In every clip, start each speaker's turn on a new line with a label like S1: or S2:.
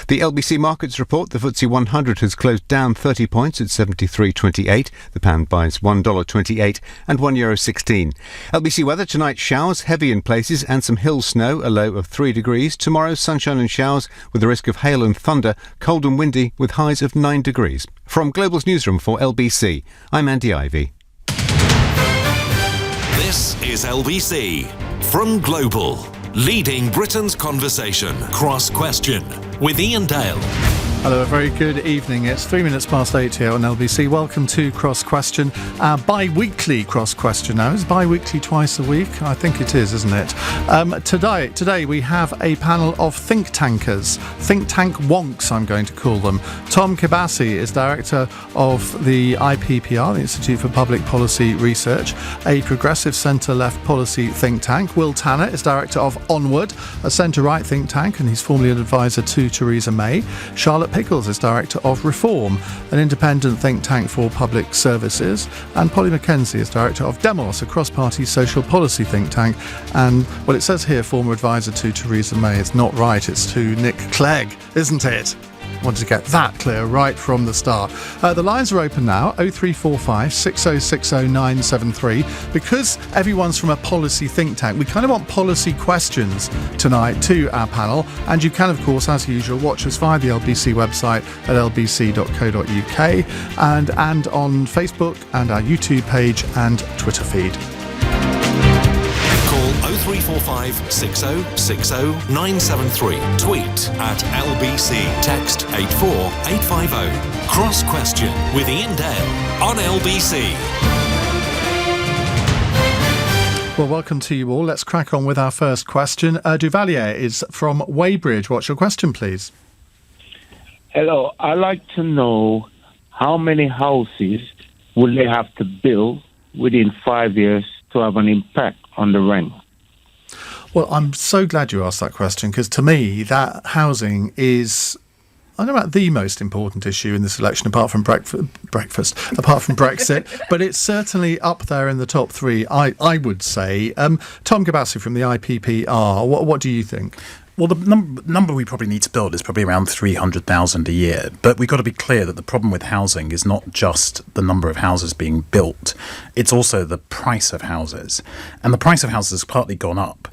S1: The LBC Markets report, the FTSE 100 has closed down 30 points at 73.28. The pound buys $1.28 and €1.16. LBC weather tonight: showers, heavy in places, and some hill snow, a low of 3 degrees. Tomorrow, sunshine and showers with the risk of hail and thunder, cold and windy with highs of 9 degrees. From Global's newsroom for LBC, I'm Andy Ivy.
S2: This is LBC from Global, leading Britain's conversation. Cross Question with Iain Dale.
S3: Hello, a very good evening. It's 3 minutes past 8 here on LBC. Welcome to Cross Question, our bi-weekly Cross Question now. It's bi-weekly twice a week. I think it is, isn't it? Today we have a panel of think tankers, think tank wonks, I'm going to call them. Tom Kibasi is director of the IPPR, the Institute for Public Policy Research, a progressive centre-left policy think tank. Will Tanner is director of Onward, a centre-right think tank, and he's formerly an advisor to Theresa May. Charlotte Pickles is director of Reform, an independent think tank for public services, and Polly Mackenzie is director of Demos, a cross-party social policy think tank. And well, it says here former advisor to Theresa May. It's not right, it's to Nick Clegg, isn't it? Wanted to get that clear right from the start. The lines are open now, 0345 6060 973. Because everyone's from a policy think tank, we kind of want policy questions tonight to our panel. And you can, of course, as usual, watch us via the LBC website at lbc.co.uk and on Facebook and our YouTube page and Twitter feed.
S2: 0345 6060 973. Tweet at LBC. Text 84850. Cross Question with Iain Dale on LBC.
S3: Well, welcome to you all. Let's crack on with our first question. Duvalier is from Weybridge. What's your question, please?
S4: Hello. I'd like to know how many houses will they have to build within 5 years to have an impact on the rent?
S3: Well, I'm so glad you asked that question, because to me, that housing is, I don't know about the most important issue in this election, apart from apart from Brexit, but it's certainly up there in the top three, I would say. Tom Kibasi from the IPPR, what do you think?
S5: Well, the number we probably need to build is probably around 300,000 a year. But we've got to be clear that the problem with housing is not just the number of houses being built, it's also the price of houses. And the price of houses has partly gone up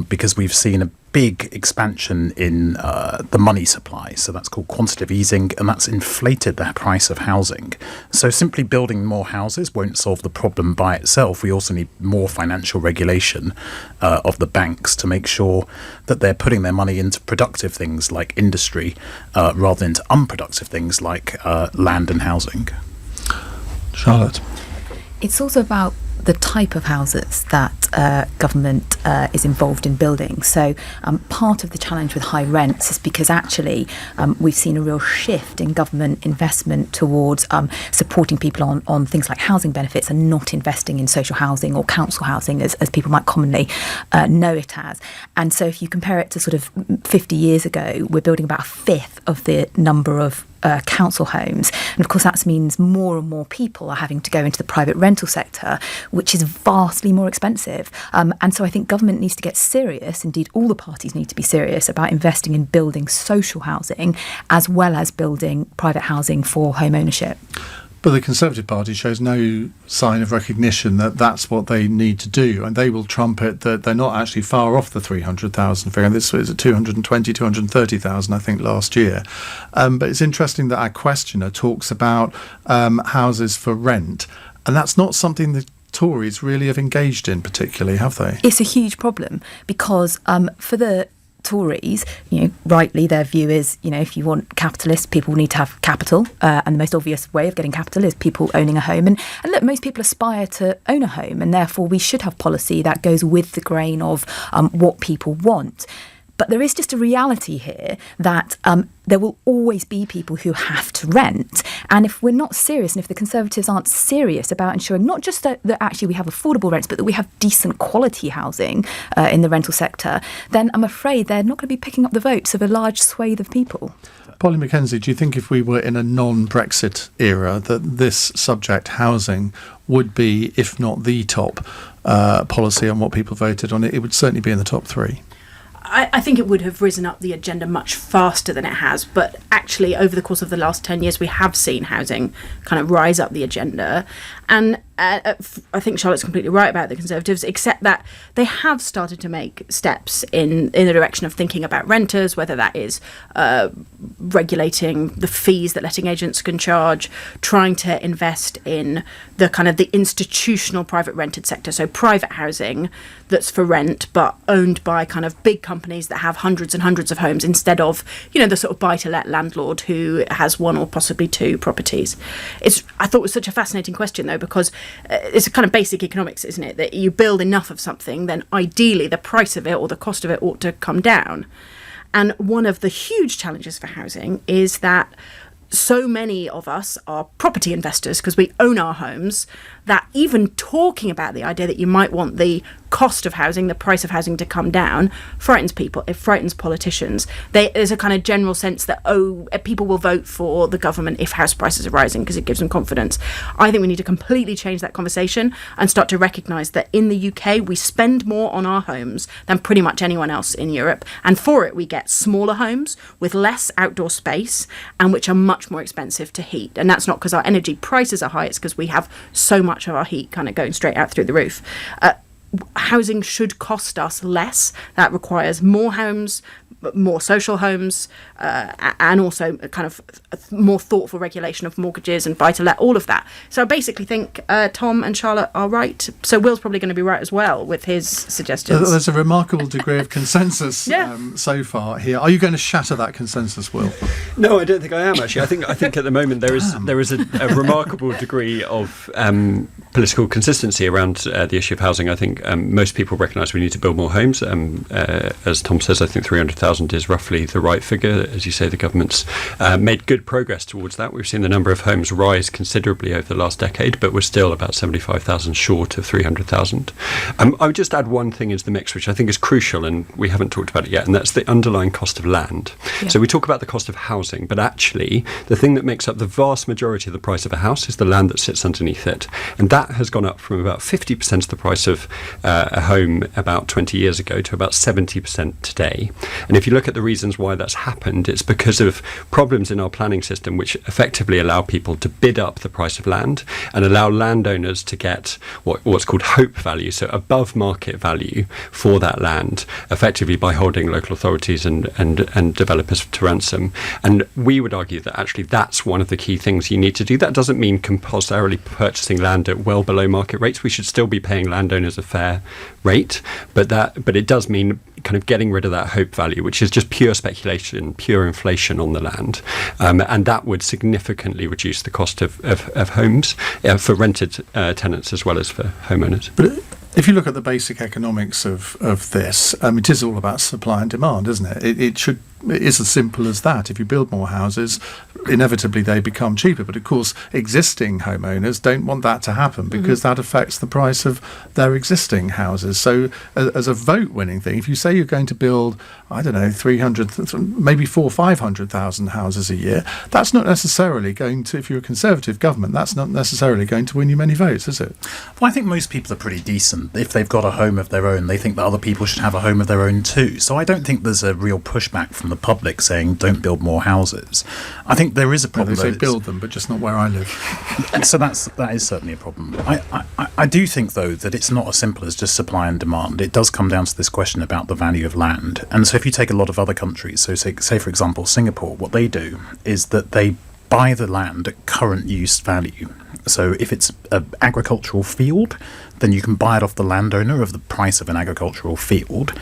S5: because we've seen a big expansion in the money supply. So that's called quantitative easing, and that's inflated the price of housing. So simply building more houses won't solve the problem by itself. We also need more financial regulation of the banks to make sure that they're putting their money into productive things like industry rather than into unproductive things like land and housing.
S3: Charlotte?
S6: It's also about the type of houses that government is involved in building. So part of the challenge with high rents is because actually we've seen a real shift in government investment towards supporting people on things like housing benefits and not investing in social housing or council housing as people might commonly know it as. And so if you compare it to sort of 50 years ago, we're building about a fifth of the number of council homes. And of course that means more and more people are having to go into the private rental sector, which is vastly more expensive. And so I think government needs to get serious, indeed all the parties need to be serious about investing in building social housing as well as building private housing for home ownership.
S3: But the Conservative Party shows no sign of recognition that that's what they need to do, and they will trumpet that they're not actually far off the 300,000 figure. This was at 220, 230,000, I think, last year. But it's interesting that our questioner talks about houses for rent, and that's not something the Tories really have engaged in particularly, have they?
S6: It's a huge problem because for the Tories, rightly their view is, if you want capitalists, people need to have capital, and the most obvious way of getting capital is people owning a home. And look, most people aspire to own a home, and therefore we should have policy that goes with the grain of what people want. But there is just a reality here that there will always be people who have to rent. And if we're not serious, and if the Conservatives aren't serious about ensuring not just that actually we have affordable rents, but that we have decent quality housing in the rental sector, then I'm afraid they're not going to be picking up the votes of a large swathe of people.
S3: Polly Mackenzie, do you think if we were in a non-Brexit era that this subject, housing, would be, if not the top policy on what people voted on, it would certainly be in the top three?
S7: I think it would have risen up the agenda much faster than it has, but actually over the course of the last 10 years we have seen housing kind of rise up the agenda. And I think Charlotte's completely right about the Conservatives, except that they have started to make steps in the direction of thinking about renters, whether that is regulating the fees that letting agents can charge, trying to invest in the kind of the institutional private rented sector, so private housing that's for rent but owned by kind of big companies that have hundreds and hundreds of homes, instead of, you know, the sort of buy-to-let landlord who has one or possibly two properties. I thought it was such a fascinating question, though, because it's a kind of basic economics, isn't it? That you build enough of something, then ideally the price of it or the cost of it ought to come down. And one of the huge challenges for housing is that so many of us are property investors because we own our homes, that even talking about the idea that you might want the cost of housing, the price of housing to come down, frightens people. It frightens politicians. There's a kind of general sense that, people will vote for the government if house prices are rising because it gives them confidence. I think we need to completely change that conversation and start to recognise that in the UK we spend more on our homes than pretty much anyone else in Europe, and for it we get smaller homes with less outdoor space and which are much more expensive to heat. And that's not because our energy prices are high, it's because we have so much of our heat kind of going straight out through the roof. Housing should cost us less. That requires more homes, more social homes, and also a kind of more thoughtful regulation of mortgages and buy-to-let, all of that. So I basically think Tom and Charlotte are right. So Will's probably going to be right as well with his suggestions.
S3: There's a remarkable degree of consensus
S7: Yeah.
S3: So far here. Are you going to shatter that consensus, Will?
S8: No, I don't think I am, actually. I think at the moment there is a remarkable degree of political consistency around the issue of housing. I think most people recognise we need to build more homes. As Tom says, I think 300,000 is roughly the right figure. As you say, the government's made good progress towards that. We've seen the number of homes rise considerably over the last decade, but we're still about 75,000 short of 300,000. I would just add one thing into the mix, which I think is crucial, and we haven't talked about it yet, and that's the underlying cost of land. Yeah. So we talk about the cost of housing, but actually the thing that makes up the vast majority of the price of a house is the land that sits underneath it. And that has gone up from about 50% of the price of a home about 20 years ago to about 70% today. And if you look at the reasons why that's happened, it's because of problems in our planning system which effectively allow people to bid up the price of land and allow landowners to get what's called hope value, so above market value for that land, effectively by holding local authorities and developers to ransom. And we would argue that actually that's one of the key things you need to do. That doesn't mean compulsorily purchasing land at well below market rates. We should still be paying landowners a fair rate, but it does mean kind of getting rid of that hope value, which is just pure speculation, pure inflation on the land, and that would significantly reduce the cost of homes for rented tenants as well as for homeowners.
S3: But if you look at the basic economics of this, it is all about supply and demand, isn't it? It is as simple as that. If you build more houses, inevitably they become cheaper. But of course, existing homeowners don't want that to happen because that affects the price of their existing houses. So as a vote-winning thing, if you say you're going to build, 300, maybe 400,000 or 500,000 houses a year, that's not necessarily going to, if you're a Conservative government, that's not necessarily going to win you many votes, is it?
S5: Well, I think most people are pretty decent. If they've got a home of their own, they think that other people should have a home of their own too. So I don't think there's a real pushback from the public saying don't build more houses. I think there is a problem.
S3: Well, they say build them, but just not where I live.
S5: So that is certainly a problem. I do think, though, that it's not as simple as just supply and demand. It does come down to this question about the value of land. And so if you take a lot of other countries, so say for example Singapore, what they do is that they buy the land at current use value. So if it's an agricultural field, then you can buy it off the landowner of the price of an agricultural field,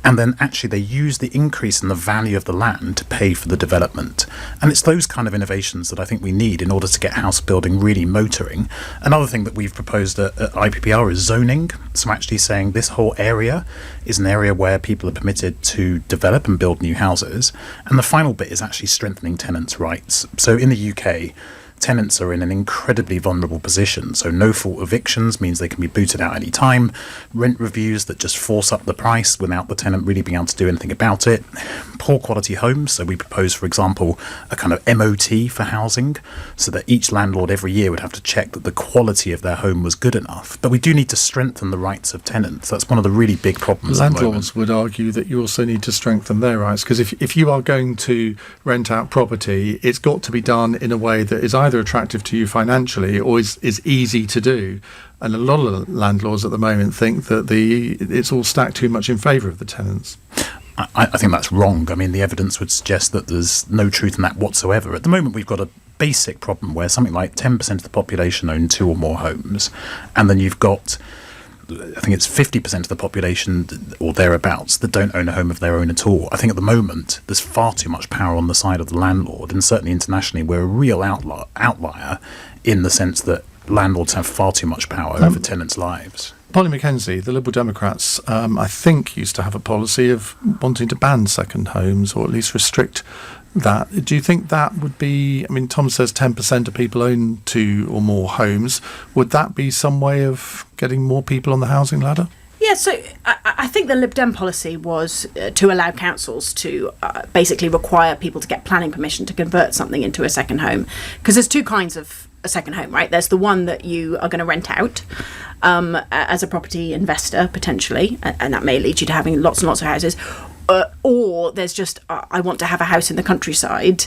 S5: and then actually they use the increase in the value of the land to pay for the development. And it's those kind of innovations that I think we need in order to get house building really motoring. Another thing that we've proposed at IPPR is zoning, so actually saying this whole area is an area where people are permitted to develop and build new houses. And the final bit is actually strengthening tenants' rights. So in the UK, tenants are in an incredibly vulnerable position. So no-fault evictions means they can be booted out any time. Rent reviews that just force up the price without the tenant really being able to do anything about it. Poor quality homes. So we propose, for example, a kind of MOT for housing, so that each landlord every year would have to check that the quality of their home was good enough. But we do need to strengthen the rights of tenants. That's one of the really big problems.
S3: Landlords would argue that you also need to strengthen their rights, because if you are going to rent out property, it's got to be done in a way that is either attractive to you financially or is easy to do. And a lot of landlords at the moment think that it's all stacked too much in favour of the tenants.
S5: I think that's wrong. I mean, the evidence would suggest that there's no truth in that whatsoever. At the moment, we've got a basic problem where something like 10% of the population own 2 or more homes, and then you've got, I think it's 50% of the population or thereabouts that don't own a home of their own at all. I think at the moment there's far too much power on the side of the landlord, and certainly internationally we're a real outlier in the sense that landlords have far too much power over tenants' lives.
S3: Polly Mackenzie, the Liberal Democrats, I think, used to have a policy of wanting to ban second homes, or at least restrict that. Do you think that would be, I mean, Tom says 10% of people own 2 or more homes. Would that be some way of getting more people on the housing ladder?
S7: Yeah, so I think the Lib Dem policy was to allow councils to basically require people to get planning permission to convert something into a second home. Because there's 2 kinds of a second home, right? There's the one that you are going to rent out as a property investor, potentially, and that may lead you to having lots and lots of houses. Or there's just, I want to have a house in the countryside,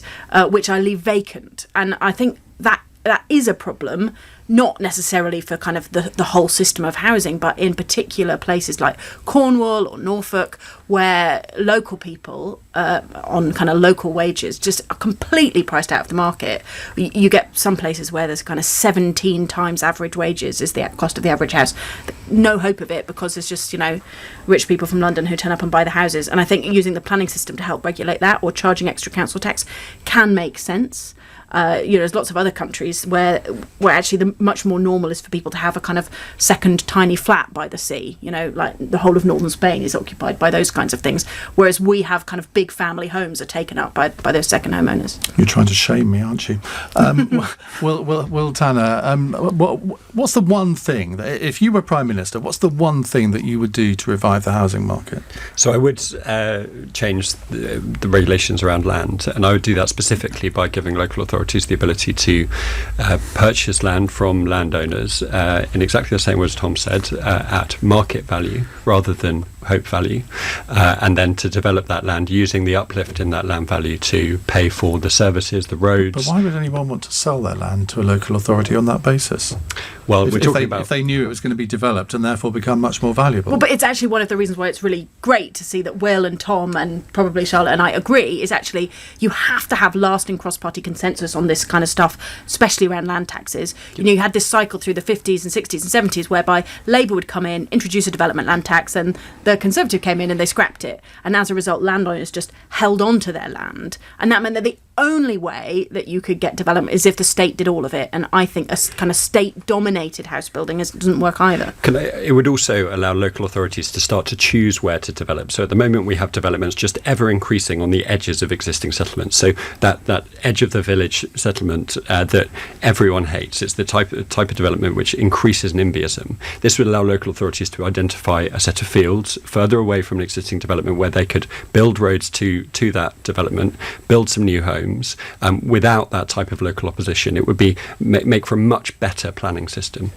S7: which I leave vacant. And I think that is a problem, not necessarily for kind of the whole system of housing, but in particular places like Cornwall or Norfolk, where local people on kind of local wages just are completely priced out of the market. You get some places where there's kind of 17 times average wages is the cost of the average house. No hope of it, because there's just, rich people from London who turn up and buy the houses. And I think using the planning system to help regulate that, or charging extra council tax, can make sense. There's lots of other countries where actually the much more normal is for people to have a kind of second tiny flat by the sea. Like the whole of northern Spain is occupied by those kinds of things, whereas we have kind of big family homes are taken up by those second homeowners.
S3: You're trying to shame me, aren't you? Will Tanner, what's the one thing that, if you were Prime Minister, what's the one thing that you would do to revive the housing market?
S8: So I would change the regulations around land, and I would do that specifically by giving local authorities the ability to purchase land from landowners in exactly the same way as Tom said, at market value rather than hope value, and then to develop that land using the uplift in that land value to pay for the services, the roads.
S3: But why would anyone want to sell their land to a local authority on that basis?
S8: Well, if
S3: they knew it was going to be developed and therefore become much more valuable.
S7: Well, but it's actually one of the reasons why it's really great to see that Will and Tom and probably Charlotte and I agree, is actually you have to have lasting cross-party consensus on this kind of stuff, especially around land taxes. You had this cycle through the 50s and 60s and 70s whereby Labour would come in, introduce a development land tax, and the Conservative came in and they scrapped it. And as a result, landowners just held on to their land. And that meant that the only way that you could get development is if the state did all of it. And I think a kind of state-dominated house building doesn't work either.
S8: It would also allow local authorities to start to choose where to develop. So at the moment we have developments just ever increasing on the edges of existing settlements. So that edge of the village settlement that everyone hates, it's the type of development which increases NIMBYism. This would allow local authorities to identify a set of fields further away from an existing development where they could build roads to that development, build some new homes. Without that type of local opposition, it would make for a much better planning system.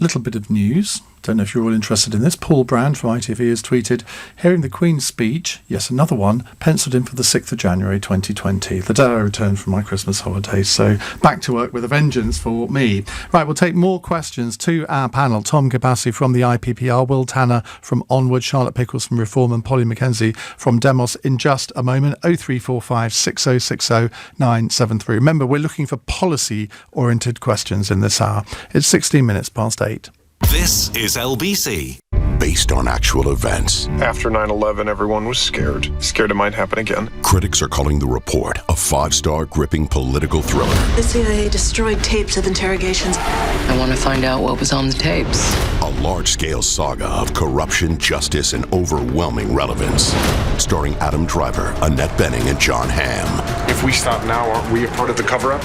S3: Little bit of news. Don't know if you're all interested in this. Paul Brand from ITV has tweeted, hearing the Queen's speech, yes, another one, penciled in for the 6th of January 2020, the day I returned from my Christmas holidays. So back to work with a vengeance for me. Right, we'll take more questions to our panel. Tom Kibasi from the IPPR, Will Tanner from Onward, Charlotte Pickles from Reform, and Polly Mackenzie from Demos in just a moment. 0345 6060 973. Remember, we're looking for policy-oriented questions in this hour. It's 16 minutes past 8.
S2: This is LBC.
S9: Based on actual events.
S10: After 9/11, everyone was scared it might happen again.
S9: Critics are calling the report a 5-star gripping political thriller.
S11: The CIA destroyed tapes of interrogations.
S12: I want to find out what was on the tapes.
S9: A large-scale saga of corruption, justice, and overwhelming relevance. Starring Adam Driver, Annette Bening, and John Hamm.
S10: If we stop now, aren't we a part of the cover-up?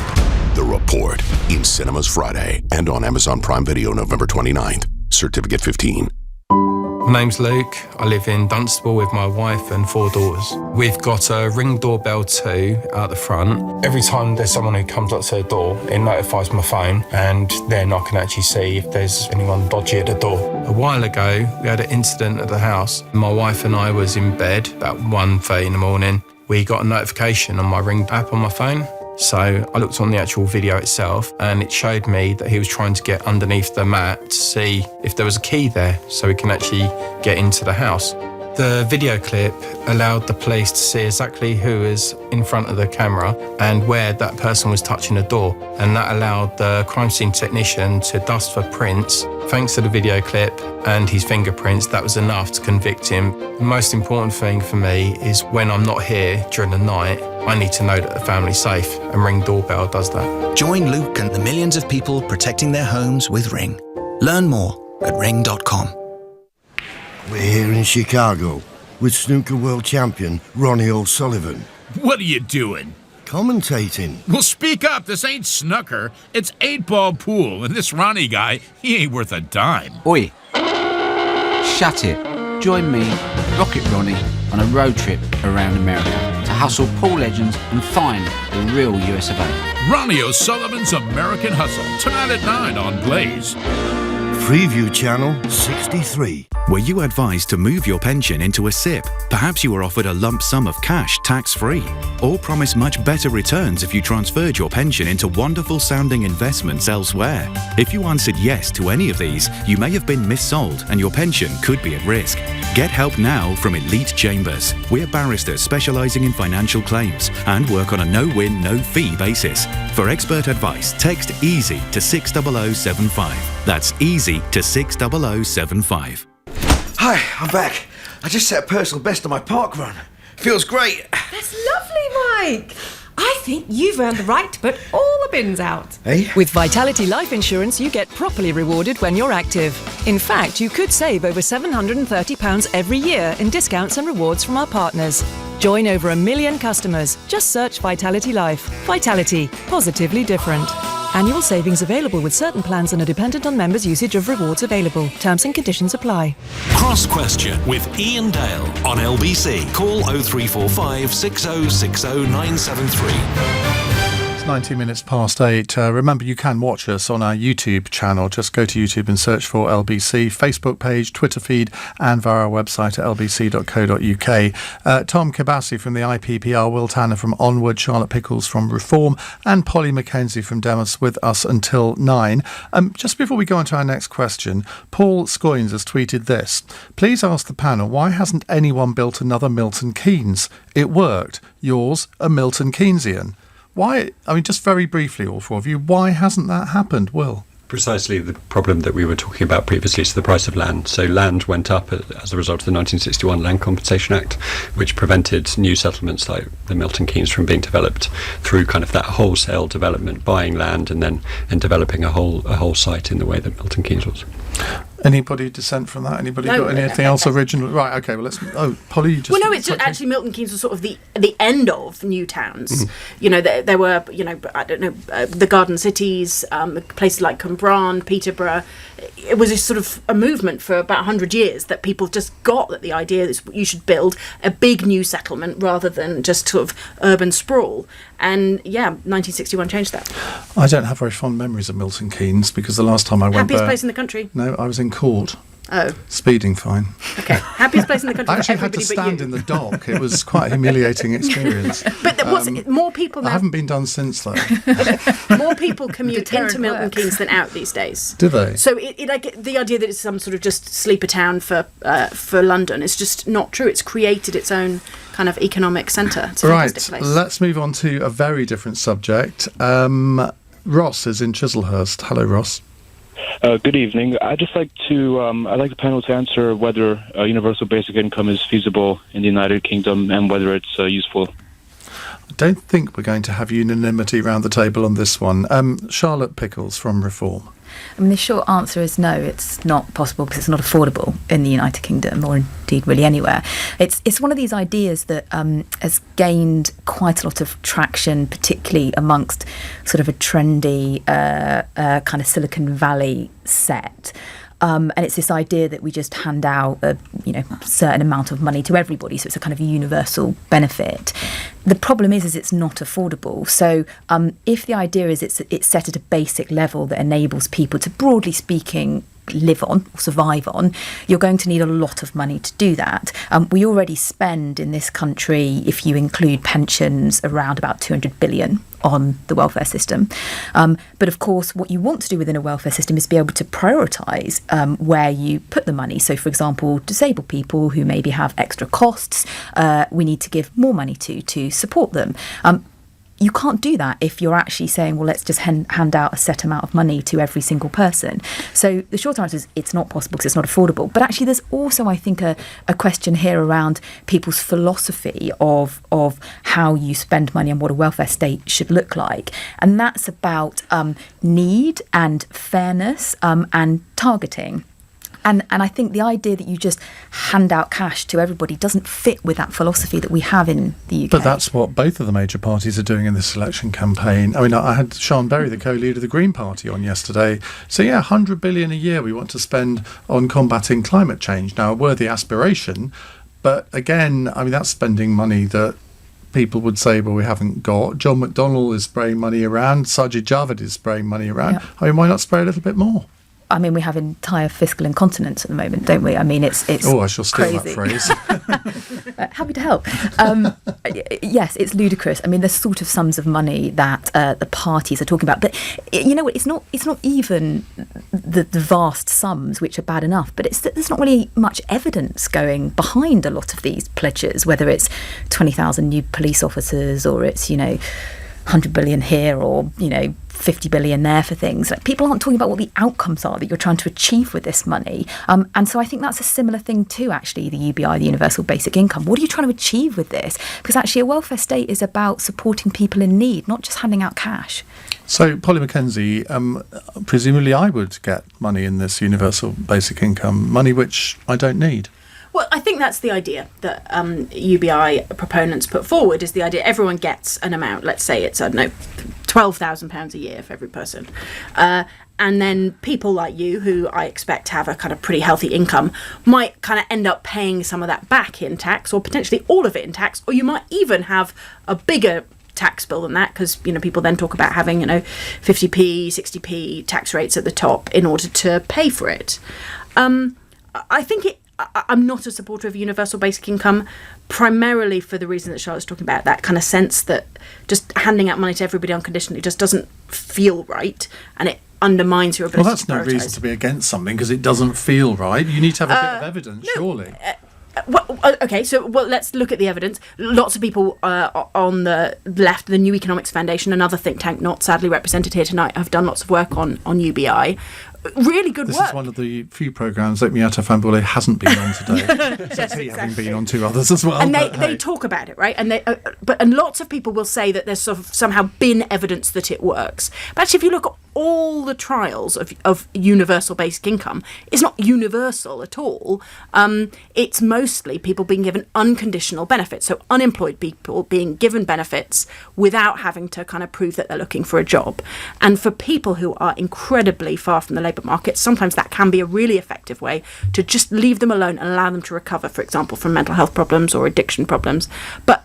S9: The Report, in cinemas Friday and on Amazon Prime Video November 29th. Certificate 15.
S13: My name's Luke. I live in Dunstable with my wife and 4 daughters. We've got a Ring doorbell too out the front. Every time there's someone who comes up to the door, it notifies my phone, and then I can actually see if there's anyone dodgy at the door. A while ago, we had an incident at the house. My wife and I was in bed about 1:30 in the morning. We got a notification on my Ring app on my phone. So I looked on the actual video itself, and it showed me that he was trying to get underneath the mat to see if there was a key there so he can actually get into the house. The video clip allowed the police to see exactly who was in front of the camera and where that person was touching the door, and that allowed the crime scene technician to dust for prints. Thanks to the video clip and his fingerprints, that was enough to convict him. The most important thing for me is when I'm not here during the night, I need to know that the family's safe, and Ring Doorbell does that.
S14: Join Luke and the millions of people protecting their homes with Ring. Learn more at ring.com.
S15: We're here in Chicago with snooker world champion Ronnie O'Sullivan.
S16: What are you doing?
S15: Commentating.
S16: Well, speak up. This ain't snooker. It's 8-ball pool, and this Ronnie guy, he ain't worth a dime.
S17: Oi. Shut it. Join me, Rocket Ronnie, on a road trip around America to hustle pool legends and find the real US of A.
S16: Ronnie O'Sullivan's American Hustle. Tonight at 9 on Blaze.
S15: Freeview Channel 63.
S18: Were you advised to move your pension into a SIP? Perhaps you were offered a lump sum of cash tax-free, or promised much better returns if you transferred your pension into wonderful-sounding investments elsewhere. If you answered yes to any of these, you may have been missold and your pension could be at risk. Get help now from Elite Chambers. We're barristers specialising in financial claims and work on a no-win, no-fee basis. For expert advice, text EASY to 60075. That's EASY to 60075.
S19: Hi, I'm back. I just set a personal best on my park run. Feels great.
S20: That's lovely, Mike. I think you've earned the right to put all the bins out.
S19: Hey?
S21: With Vitality Life Insurance, you get properly rewarded when you're active. In fact, you could save over £730 every year in discounts and rewards from our partners. Join over 1 million customers. Just search Vitality Life. Vitality. Positively different. Annual savings available with certain plans and are dependent on members' usage of rewards available. Terms and conditions apply.
S2: Cross Question with Iain Dale on LBC. Call 0345 6060 973.
S3: 19 minutes past 8. Remember, you can watch us on our YouTube channel. Just go to YouTube and search for LBC, Facebook page, Twitter feed, and via our website at lbc.co.uk. Tom Kibasi from the IPPR, Will Tanner from Onward, Charlotte Pickles from Reform, and Polly Mackenzie from Demos with us until 9. Just before we go on to our next question, Paul Scoynes has tweeted this. Please ask the panel, why hasn't anyone built another Milton Keynes? It worked. Yours, a Milton Keynesian. Why, I mean, just very briefly, all four of you, why hasn't that happened, Will?
S8: Precisely the problem that we were talking about previously is the price of land. So land went up as a result of the 1961 Land Compensation Act, which prevented new settlements like the Milton Keynes from being developed through kind of that wholesale development, buying land and developing a whole site in the way that Milton Keynes was.
S3: Anybody dissent from that? Anybody got anything else original? Right, okay, well, let's... Oh, Polly, you just...
S7: Well, no, it's just, actually Milton Keynes was sort of the end of new towns. You know, there were, you know, I don't know, the Garden Cities, places like Cwmbran, Peterborough. It was a sort of a movement for about 100 years that people just got that the idea is you should build a big new settlement rather than just sort of urban sprawl. And, yeah, 1961 changed that.
S3: I don't have very fond memories of Milton Keynes because the last time I went there...
S7: Happiest place in the country?
S3: No, I was in court.
S7: Oh.
S3: Speeding fine.
S7: Okay. Happiest place in the country.
S3: I actually had to stand in the dock. It was quite a humiliating experience.
S7: But more people now...
S3: I haven't been done since, though.
S7: More people commute into Milton Keynes than out these days.
S3: Do they?
S7: So the idea that it's some sort of just sleeper town for London is just not true. It's created its own kind of economic centre. It's a fantastic place.
S3: Let's move on to a very different subject. Ross is in Chislehurst. Hello, Ross.
S22: Good evening. I'd like the panel to answer whether universal basic income is feasible in the United Kingdom and whether it's useful.
S3: I don't think we're going to have unanimity around the table on this one. Charlotte Pickles from Reform.
S6: I mean, the short answer is no, it's not possible because it's not affordable in the United Kingdom or indeed really anywhere. It's one of these ideas that has gained quite a lot of traction, particularly amongst sort of a trendy kind of Silicon Valley set. And it's this idea that we just hand out a certain amount of money to everybody, so it's a kind of universal benefit. The problem is it's not affordable. So if the idea is it's set at a basic level that enables people to, broadly speaking, live on or survive on, you're going to need a lot of money to do that. We already spend in this country, if you include pensions, around about 200 billion on the welfare system. But of course, what you want to do within a welfare system is be able to prioritise where you put the money. So, for example, disabled people who maybe have extra costs, we need to give more money to support them. You can't do that if you're actually saying, well, let's just hand out a set amount of money to every single person. So the short answer is it's not possible because it's not affordable. But actually, there's also, I think, a question here around people's philosophy of how you spend money and what a welfare state should look like. And that's about need and fairness and targeting. And I think the idea that you just hand out cash to everybody doesn't fit with that philosophy that we have in the UK.
S3: But that's what both of the major parties are doing in this election campaign. I mean, I had Sean Berry, the co-leader of the Green Party, on yesterday. So, yeah, 100 billion a year we want to spend on combating climate change. Now, a worthy aspiration, but again, I mean, that's spending money that people would say, well, we haven't got. John McDonnell is spraying money around. Sajid Javid is spraying money around. Yeah. I mean, why not spray a little bit more?
S6: I mean, we have entire fiscal incontinence at the moment, don't we? I mean, it's
S3: oh, I shall steal
S6: crazy.
S3: That phrase.
S6: Happy to help. Yes, it's ludicrous. I mean, the sort of sums of money that the parties are talking about. But you know what? It's not even the vast sums which are bad enough. But there's not really much evidence going behind a lot of these pledges. Whether it's 20,000 new police officers, or it's 100 billion here, or 50 billion there for things. Like, people aren't talking about what the outcomes are that you're trying to achieve with this money. And so I think that's a similar thing to actually the UBI, the Universal Basic Income. What are you trying to achieve with this? Because actually a welfare state is about supporting people in need, not just handing out cash.
S3: So, Polly Mackenzie, presumably I would get money in this Universal Basic Income, money which I don't need.
S7: Well, I think that's the idea that UBI proponents put forward, is the idea everyone gets an amount. Let's say it's, I don't know, £12,000 a year for every person. And then people like you, who I expect have a kind of pretty healthy income, might kind of end up paying some of that back in tax, or potentially all of it in tax, or you might even have a bigger tax bill than that, because people then talk about having 50p, 60p tax rates at the top in order to pay for it. I think I'm not a supporter of universal basic income, primarily for the reason that Charlotte's talking about, that kind of sense that just handing out money to everybody unconditionally just doesn't feel right, and it undermines your ability to prioritise.
S3: Well, that's no reason to be against something because it doesn't feel right. You need to have a bit of evidence, surely.
S7: Let's look at the evidence. Lots of people on the left, the New Economics Foundation, another think tank not sadly represented here tonight, have done lots of work on UBI. Really good work.
S3: This is one of the few programmes that Miata Fanbule hasn't been on today.
S7: Yes,
S3: he having been on two others as well.
S7: And they talk about it, right? And and lots of people will say that there's sort of somehow been evidence that it works. But actually, if you look at all the trials of universal basic income, it's not universal at all. It's mostly people being given unconditional benefits. So unemployed people being given benefits without having to kind of prove that they're looking for a job. And for people who are incredibly far from the labour market, sometimes that can be a really effective way to just leave them alone and allow them to recover, for example, from mental health problems or addiction problems. But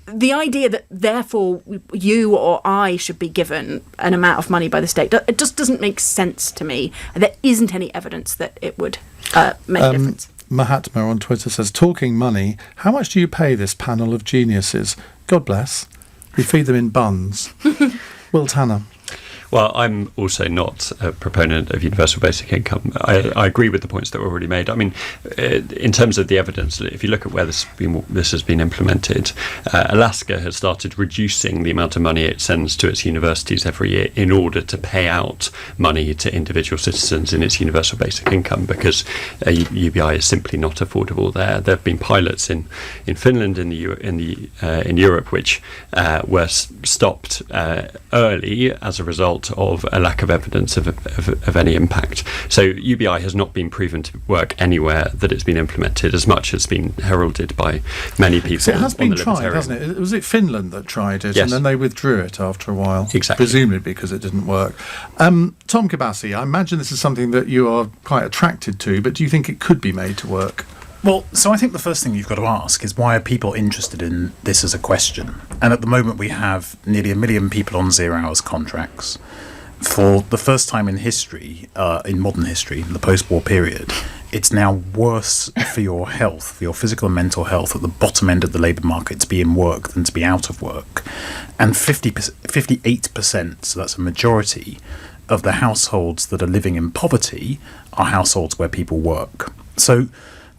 S7: the idea that therefore you or I should be given an amount of money by the state, it just doesn't make sense to me. There isn't any evidence that it would make a difference.
S3: Mahatma on Twitter says, talking money, how much do you pay this panel of geniuses? God bless. We feed them in buns. Will Tanner.
S8: Well, I'm also not a proponent of universal basic income. I agree with the points that were already made. I mean, in terms of the evidence, if you look at where this has been implemented, Alaska has started reducing the amount of money it sends to its universities every year in order to pay out money to individual citizens in its universal basic income, because UBI is simply not affordable there. There have been pilots in Finland, in Europe, which were stopped early as a result of a lack of evidence of any impact. So UBI has not been proven to work anywhere that it's been implemented, as much as been heralded by many people.
S3: So it has been tried, hasn't it? Was it Finland that tried it,
S8: yes,
S3: and then they withdrew it after a while?
S8: Exactly.
S3: Presumably because it didn't work. Tom Kibasi, I imagine this is something that you are quite attracted to, but do you think it could be made to work?
S5: Well, so I think the first thing you've got to ask is, why are people interested in this as a question? And at the moment we have nearly 1 million people on 0 hours contracts. For the first time in history, in modern history, in the post-war period, it's now worse for your health, for your physical and mental health, at the bottom end of the labour market to be in work than to be out of work. And 58%, so that's a majority, of the households that are living in poverty are households where people work. So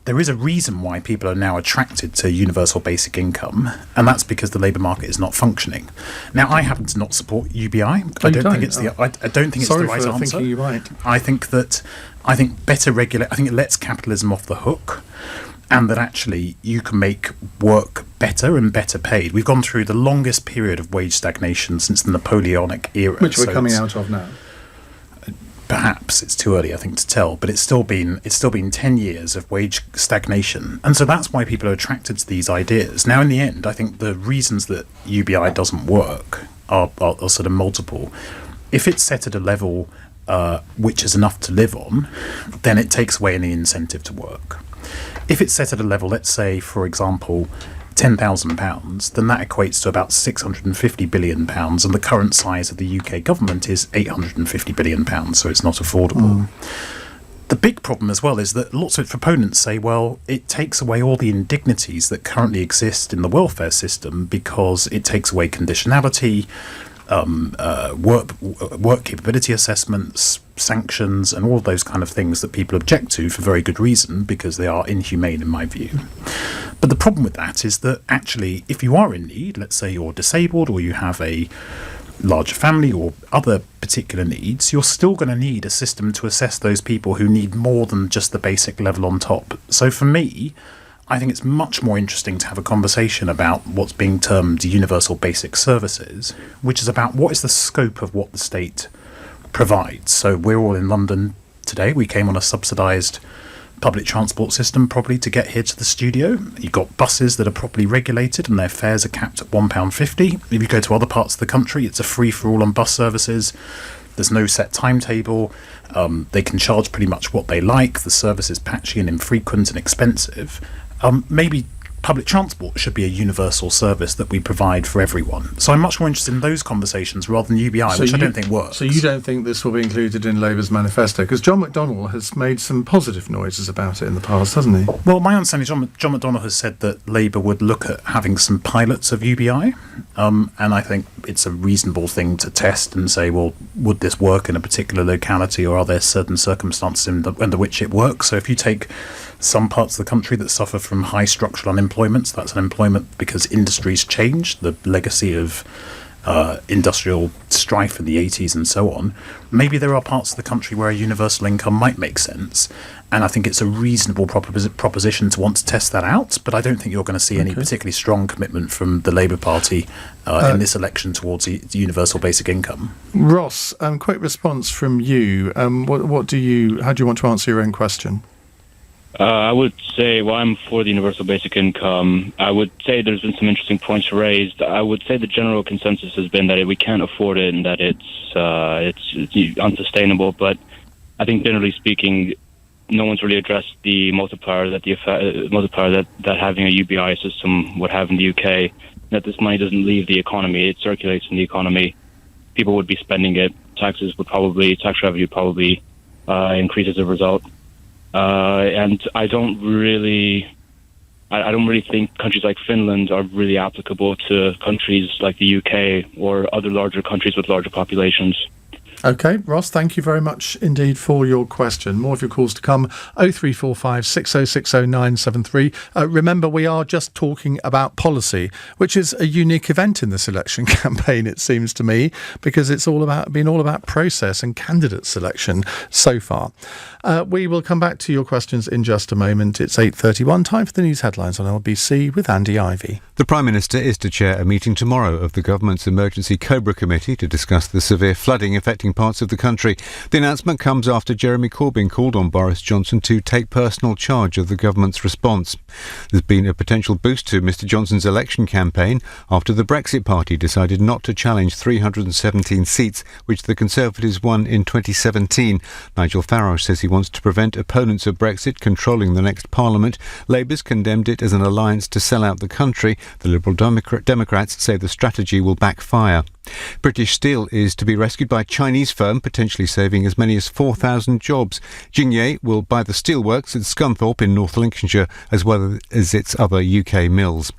S5: there is a reason why people are now attracted to universal basic income, and that's because the labour market is not functioning. Now, I happen to not support UBI. I don't think it's the right answer.
S3: Thinking you might.
S5: I think better regulate. I think it lets capitalism off the hook, and that actually you can make work better and better paid. We've gone through the longest period of wage stagnation since the Napoleonic era,
S3: which we're coming out of now.
S5: Perhaps it's too early, I think, to tell, but it's still been 10 years of wage stagnation, and so that's why people are attracted to these ideas. Now, in the end, I think the reasons that UBI doesn't work are sort of multiple. If it's set at a level which is enough to live on, then it takes away any incentive to work. If it's set at a level, let's say, for example, £10,000, then that equates to about £650 billion, and the current size of the UK government is £850 billion, so it's not affordable. The big problem as well is that lots of proponents say, well, it takes away all the indignities that currently exist in the welfare system, because it takes away conditionality, work capability assessments, sanctions, and all of those kind of things that people object to for very good reason, because they are inhumane in my view. But the problem with that is that actually, if you are in need, let's say you're disabled or you have a larger family or other particular needs, you're still going to need a system to assess those people who need more than just the basic level on top. So for me, I think it's much more interesting to have a conversation about what's being termed universal basic services, which is about what is the scope of what the state provides. So we're all in London today. We came on a subsidised public transport system probably to get here to the studio. You've got buses that are properly regulated and their fares are capped at £1.50. If you go to other parts of the country, it's a free-for-all on bus services. There's no set timetable. They can charge pretty much what they like. The service is patchy and infrequent and expensive. Maybe public transport should be a universal service that we provide for everyone. So I'm much more interested in those conversations rather than UBI, which I don't think works.
S3: So you don't think this will be included in Labour's manifesto? Because John McDonnell has made some positive noises about it in the past, hasn't he?
S5: Well, my understanding is John McDonnell has said that Labour would look at having some pilots of UBI, and I think it's a reasonable thing to test and say, well, would this work in a particular locality, or are there certain circumstances under which it works? So if you take some parts of the country that suffer from high structural unemployment, so that's unemployment because industries changed, the legacy of industrial strife in the 80s and so on, maybe there are parts of the country where a universal income might make sense, and I think it's a reasonable proposition to want to test that out, but I don't think you're going to see any particularly strong commitment from the Labour Party in this election towards the universal basic income.
S3: Ross, quick response from you. How do you want to answer your own question?
S22: I would say, well, I'm for the universal basic income. I would say there's been some interesting points raised. I would say the general consensus has been that we can't afford it and that it's unsustainable. But I think generally speaking, no one's really addressed the multiplier that having a UBI system would have in the UK. That this money doesn't leave the economy; it circulates in the economy. People would be spending it. Tax revenue probably increase as a result. And I don't really think countries like Finland are really applicable to countries like the UK or other larger countries with larger populations.
S3: OK, Ross, thank you very much indeed for your question. More of your calls to come. 0345 6060 973. Remember, we are just talking about policy, which is a unique event in this election campaign, it seems to me, because it's been all about process and candidate selection so far. We will come back to your questions in just a moment. It's 8:31, time for the news headlines on LBC with Andy Ivey.
S1: The Prime Minister is to chair a meeting tomorrow of the government's Emergency Cobra Committee to discuss the severe flooding affecting parts of the country. The announcement comes after Jeremy Corbyn called on Boris Johnson to take personal charge of the government's response. There's been a potential boost to Mr Johnson's election campaign after the Brexit Party decided not to challenge 317 seats, which the Conservatives won in 2017. Nigel Farage says he wants to prevent opponents of Brexit controlling the next Parliament. Labour's condemned it as an alliance to sell out the country. The Liberal Democrats say the strategy will backfire. British Steel is to be rescued by a Chinese firm, potentially saving as many as 4,000 jobs. Jingye will buy the steelworks at Scunthorpe in North Lincolnshire, as well as its other UK mills.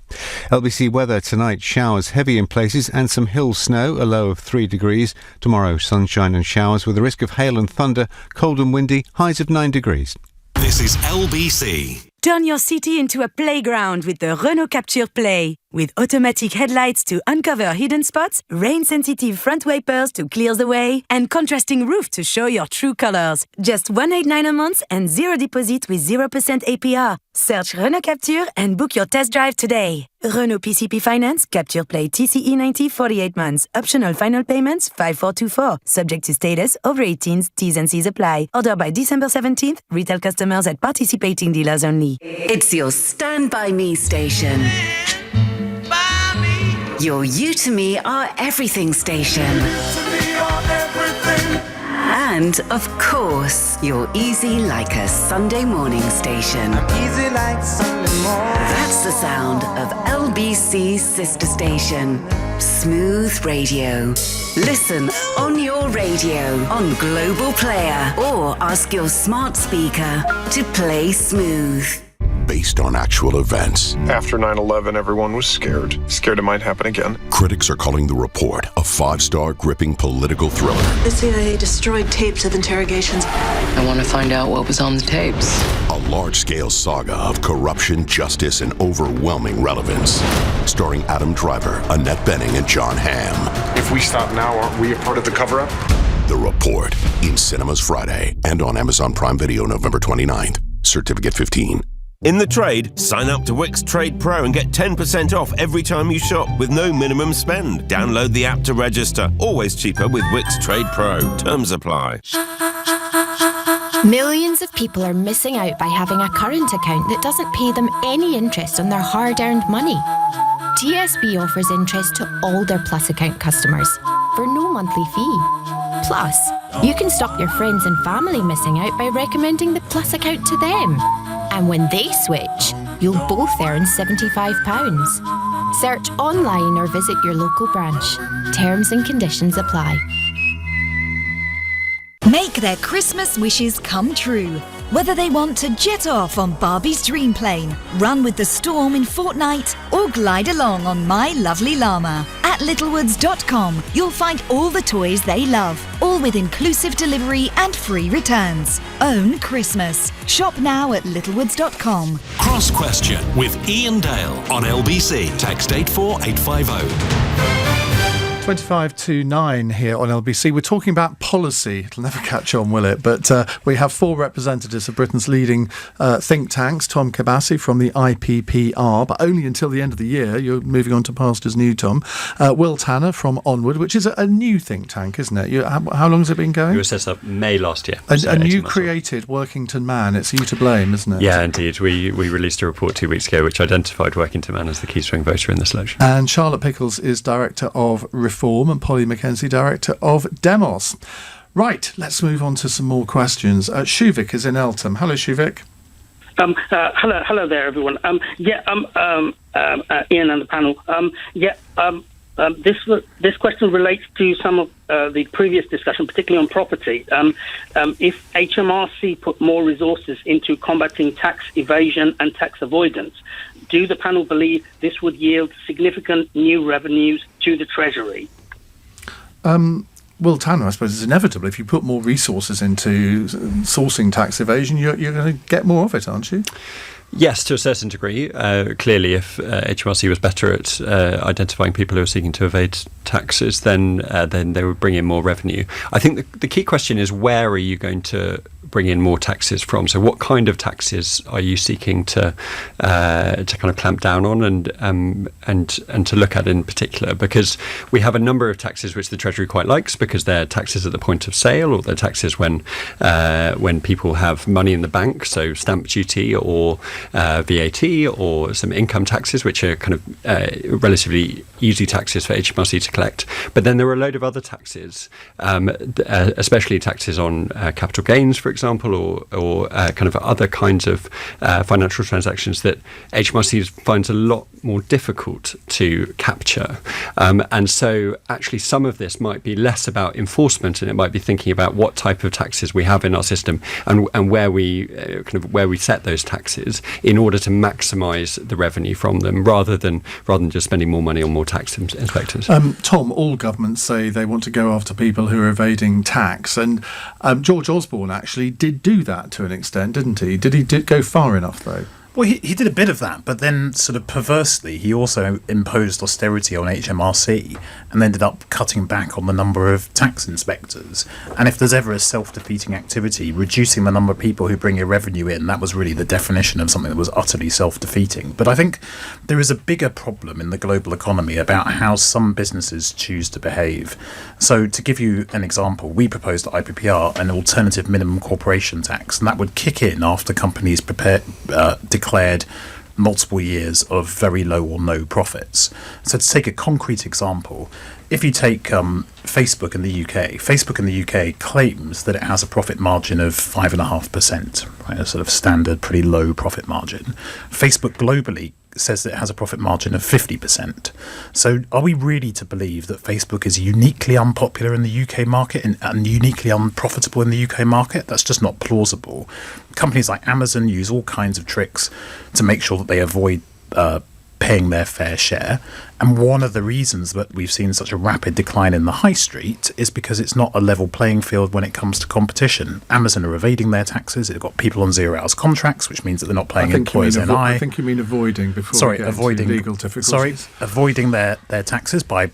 S1: LBC weather tonight: showers heavy in places and some hill snow, a low of 3 degrees. Tomorrow, sunshine and showers with a risk of hail and thunder, cold and windy, highs of 9 degrees.
S2: This is LBC.
S4: Turn your city into a playground with the Renault Capture Play. With automatic headlights to uncover hidden spots, rain-sensitive front wipers to clear the way, and contrasting roof to show your true colors. Just $189 a month and zero deposit with 0% APR. Search Renault Capture and book your test drive today. Renault PCP Finance, Capture Play TCE 90, 48 months. Optional final payments, 5424. Subject to status, over 18s, T's and C's apply. Order by December 17th. Retail customers at participating dealers only.
S23: It's your Stand By Me station. Your You to Me Are Everything station. And, of course, your Easy Like a Sunday Morning station.
S24: Easy like Sunday morning.
S23: That's the sound of LBC's sister station, Smooth Radio. Listen on your radio, on Global Player, or ask your smart speaker to play Smooth.
S9: Based on actual events.
S10: After 9/11, everyone was scared. Scared it might happen again.
S9: Critics are calling the report a 5-star gripping political thriller.
S11: The CIA destroyed tapes of interrogations.
S12: I want to find out what was on the tapes.
S9: A large-scale saga of corruption, justice, and overwhelming relevance. Starring Adam Driver, Annette Bening, and John Hamm.
S10: If we stop now, aren't we a part of the cover-up?
S9: The Report, in cinemas Friday and on Amazon Prime Video November 29th. Certificate 15.
S25: In the trade, sign up to Wix Trade Pro and get 10% off every time you shop with no minimum spend. Download the app to register. Always cheaper with Wix Trade Pro. Terms apply.
S26: Millions of people are missing out by having a current account that doesn't pay them any interest on their hard-earned money. TSB offers interest to all their Plus account customers for no monthly fee. Plus, you can stop your friends and family missing out by recommending the Plus account to them. And when they switch, you'll both earn £75. Search online or visit your local branch. Terms and conditions apply.
S27: Make their Christmas wishes come true. Whether they want to jet off on Barbie's dream plane, run with the storm in Fortnite, or glide along on My Lovely Llama. At littlewoods.com, you'll find all the toys they love, all with inclusive delivery and free returns. Own Christmas. Shop now at littlewoods.com.
S2: Cross Question with Iain Dale on LBC. Text 84850.
S3: 25 to 9 here on LBC. We're talking about policy. It'll never catch on, will it? But we have 4 representatives of Britain's leading think tanks. Tom Kibasi from the IPPR, but only until the end of the year. You're moving on to pastures new, Tom. Will Tanner from Onward, which is a new think tank, isn't it? How long has it been going?
S8: It was set up May last year.
S3: A new created Workington Man. It's you to blame, isn't it?
S8: Yeah, indeed. We released a report 2 weeks ago which identified Workington Man as the key swing voter in this election.
S3: And Charlotte Pickles is Director of Reform and Polly Mackenzie, Director of Demos. Right, let's move on to some more questions. Shuvik is in Eltham. Hello, Shuvik.
S28: Hello there, everyone. Ian and the panel. This question relates to some of the previous discussion, particularly on property. If HMRC put more resources into combating tax evasion and tax avoidance, do the panel believe this would yield significant new revenues to the Treasury?
S3: Will Tanner, I suppose, is inevitable. If you put more resources into sourcing tax evasion, you're going to get more of it, aren't you?
S8: Yes, to a certain degree. Clearly, if HMRC was better at identifying people who are seeking to evade taxes, then they would bring in more revenue. I think the key question is, where are you going to bring in more taxes from? So what kind of taxes are you seeking to kind of clamp down on and to look at in particular? Because we have a number of taxes which the Treasury quite likes, because they're taxes at the point of sale, or they're taxes when people have money in the bank, so stamp duty or VAT or some income taxes, which are kind of relatively easy taxes for HMRC to collect. But then there are a load of other taxes, especially taxes on capital gains, for example, or kind of other kinds of financial transactions that HMRC finds a lot more difficult to capture. And so actually some of this might be less about enforcement, and it might be thinking about what type of taxes we have in our system and where we set those taxes in order to maximise the revenue from them, rather than just spending more money on more tax inspectors.
S3: Tom, all governments say they want to go after people who are evading tax, and George Osborne actually did do that to an extent, didn't he? Did he go far enough, though?
S5: Well, he did a bit of that, but then sort of perversely, he also imposed austerity on HMRC and ended up cutting back on the number of tax inspectors. And if there's ever a self-defeating activity, reducing the number of people who bring your revenue in, that was really the definition of something that was utterly self-defeating. But I think there is a bigger problem in the global economy about how some businesses choose to behave. So to give you an example, we proposed at IPPR an alternative minimum corporation tax, and that would kick in after companies declared multiple years of very low or no profits. So to take a concrete example, if you take Facebook in the UK claims that it has a profit margin of 5.5%, right, a sort of standard, pretty low profit margin. Facebook globally says that it has a profit margin of 50%. So are we really to believe that Facebook is uniquely unpopular in the UK market and uniquely unprofitable in the UK market? That's just not plausible. Companies like Amazon use all kinds of tricks to make sure that they avoid paying their fair share. And one of the reasons that we've seen such a rapid decline in the high street is because it's not a level playing field when it comes to competition. Amazon are evading their taxes. They've got people on 0 hours contracts, which means that they're not paying employers NI.
S3: I think you mean avoiding before avoiding legal difficulties.
S5: Avoiding their taxes by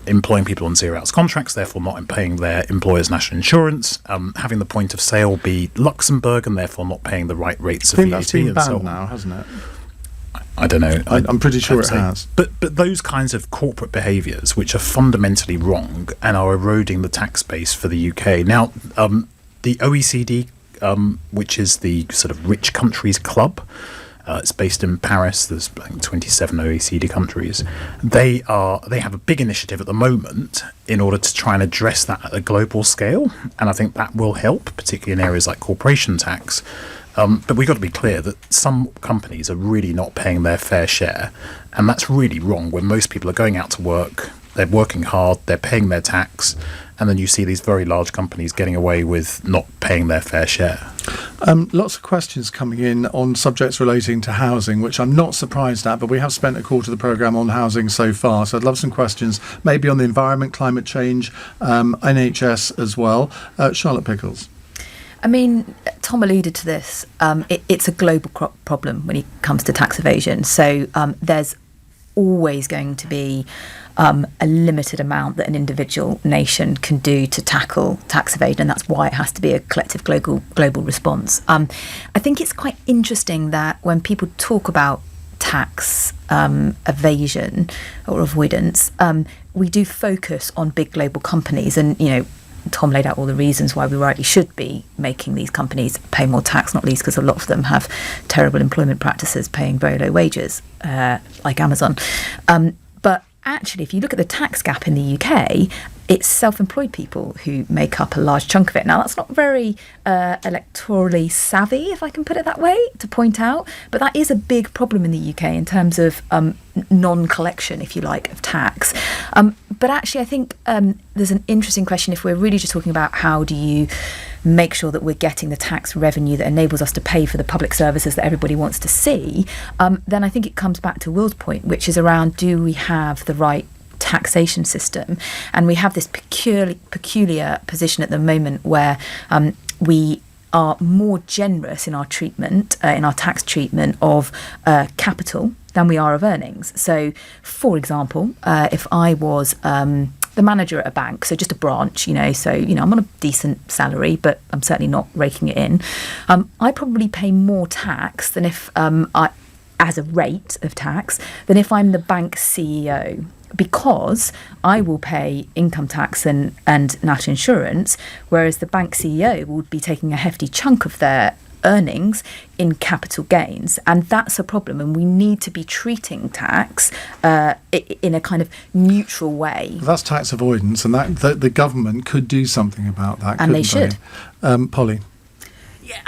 S5: employing people on 0 hours contracts, therefore not paying their employers' national insurance, having the point of sale be Luxembourg and therefore not paying the right rates of VAT.
S3: That's been
S5: and
S3: banned
S5: so on.
S3: now, hasn't it?
S5: I don't know.
S3: I'm pretty sure it has.
S5: But those kinds of corporate behaviours, which are fundamentally wrong and are eroding the tax base for the UK. Now, the OECD, which is the sort of rich countries club, it's based in Paris. There's I think 27 OECD countries. They have a big initiative at the moment in order to try and address that at a global scale, and I think that will help, particularly in areas like corporation tax. But we've got to be clear that some companies are really not paying their fair share, and that's really wrong when most people are going out to work, they're working hard, they're paying their tax, and then you see these very large companies getting away with not paying their fair share.
S3: Lots of questions coming in on subjects relating to housing, which I'm not surprised at, but we have spent a quarter of the programme on housing so far, so I'd love some questions, maybe on the environment, climate change, NHS as well. Charlotte Pickles.
S6: I mean, Tom alluded to this. It's a global problem when it comes to tax evasion. So there's always going to be a limited amount that an individual nation can do to tackle tax evasion, and that's why it has to be a collective global response. I think it's quite interesting that when people talk about tax evasion or avoidance, we do focus on big global companies, and Tom laid out all the reasons why we rightly should be making these companies pay more tax, not least because a lot of them have terrible employment practices, paying very low wages, like Amazon. But actually, if you look at the tax gap in the UK, it's self-employed people who make up a large chunk of it. Now, that's not very electorally savvy, if I can put it that way, to point out, but that is a big problem in the UK in terms of non-collection, if you like, of tax. But actually, I think there's an interesting question if we're really just talking about how do you make sure that we're getting the tax revenue that enables us to pay for the public services that everybody wants to see, then I think it comes back to Will's point, which is around, do we have the right taxation system, and we have this peculiar position at the moment where we are more generous in our treatment, in our tax treatment of capital than we are of earnings. So, for example, if I was the manager at a bank, so just a branch, so, I'm on a decent salary, but I'm certainly not raking it in. I probably pay more tax than if as a rate of tax than if I'm the bank CEO, because I will pay income tax and national insurance, whereas the bank CEO would be taking a hefty chunk of their earnings in capital gains, and that's a problem, and we need to be treating tax in a kind of neutral way.
S3: That's tax avoidance, and that the government could do something about that,
S6: and they should.
S3: Polly?
S7: Yeah,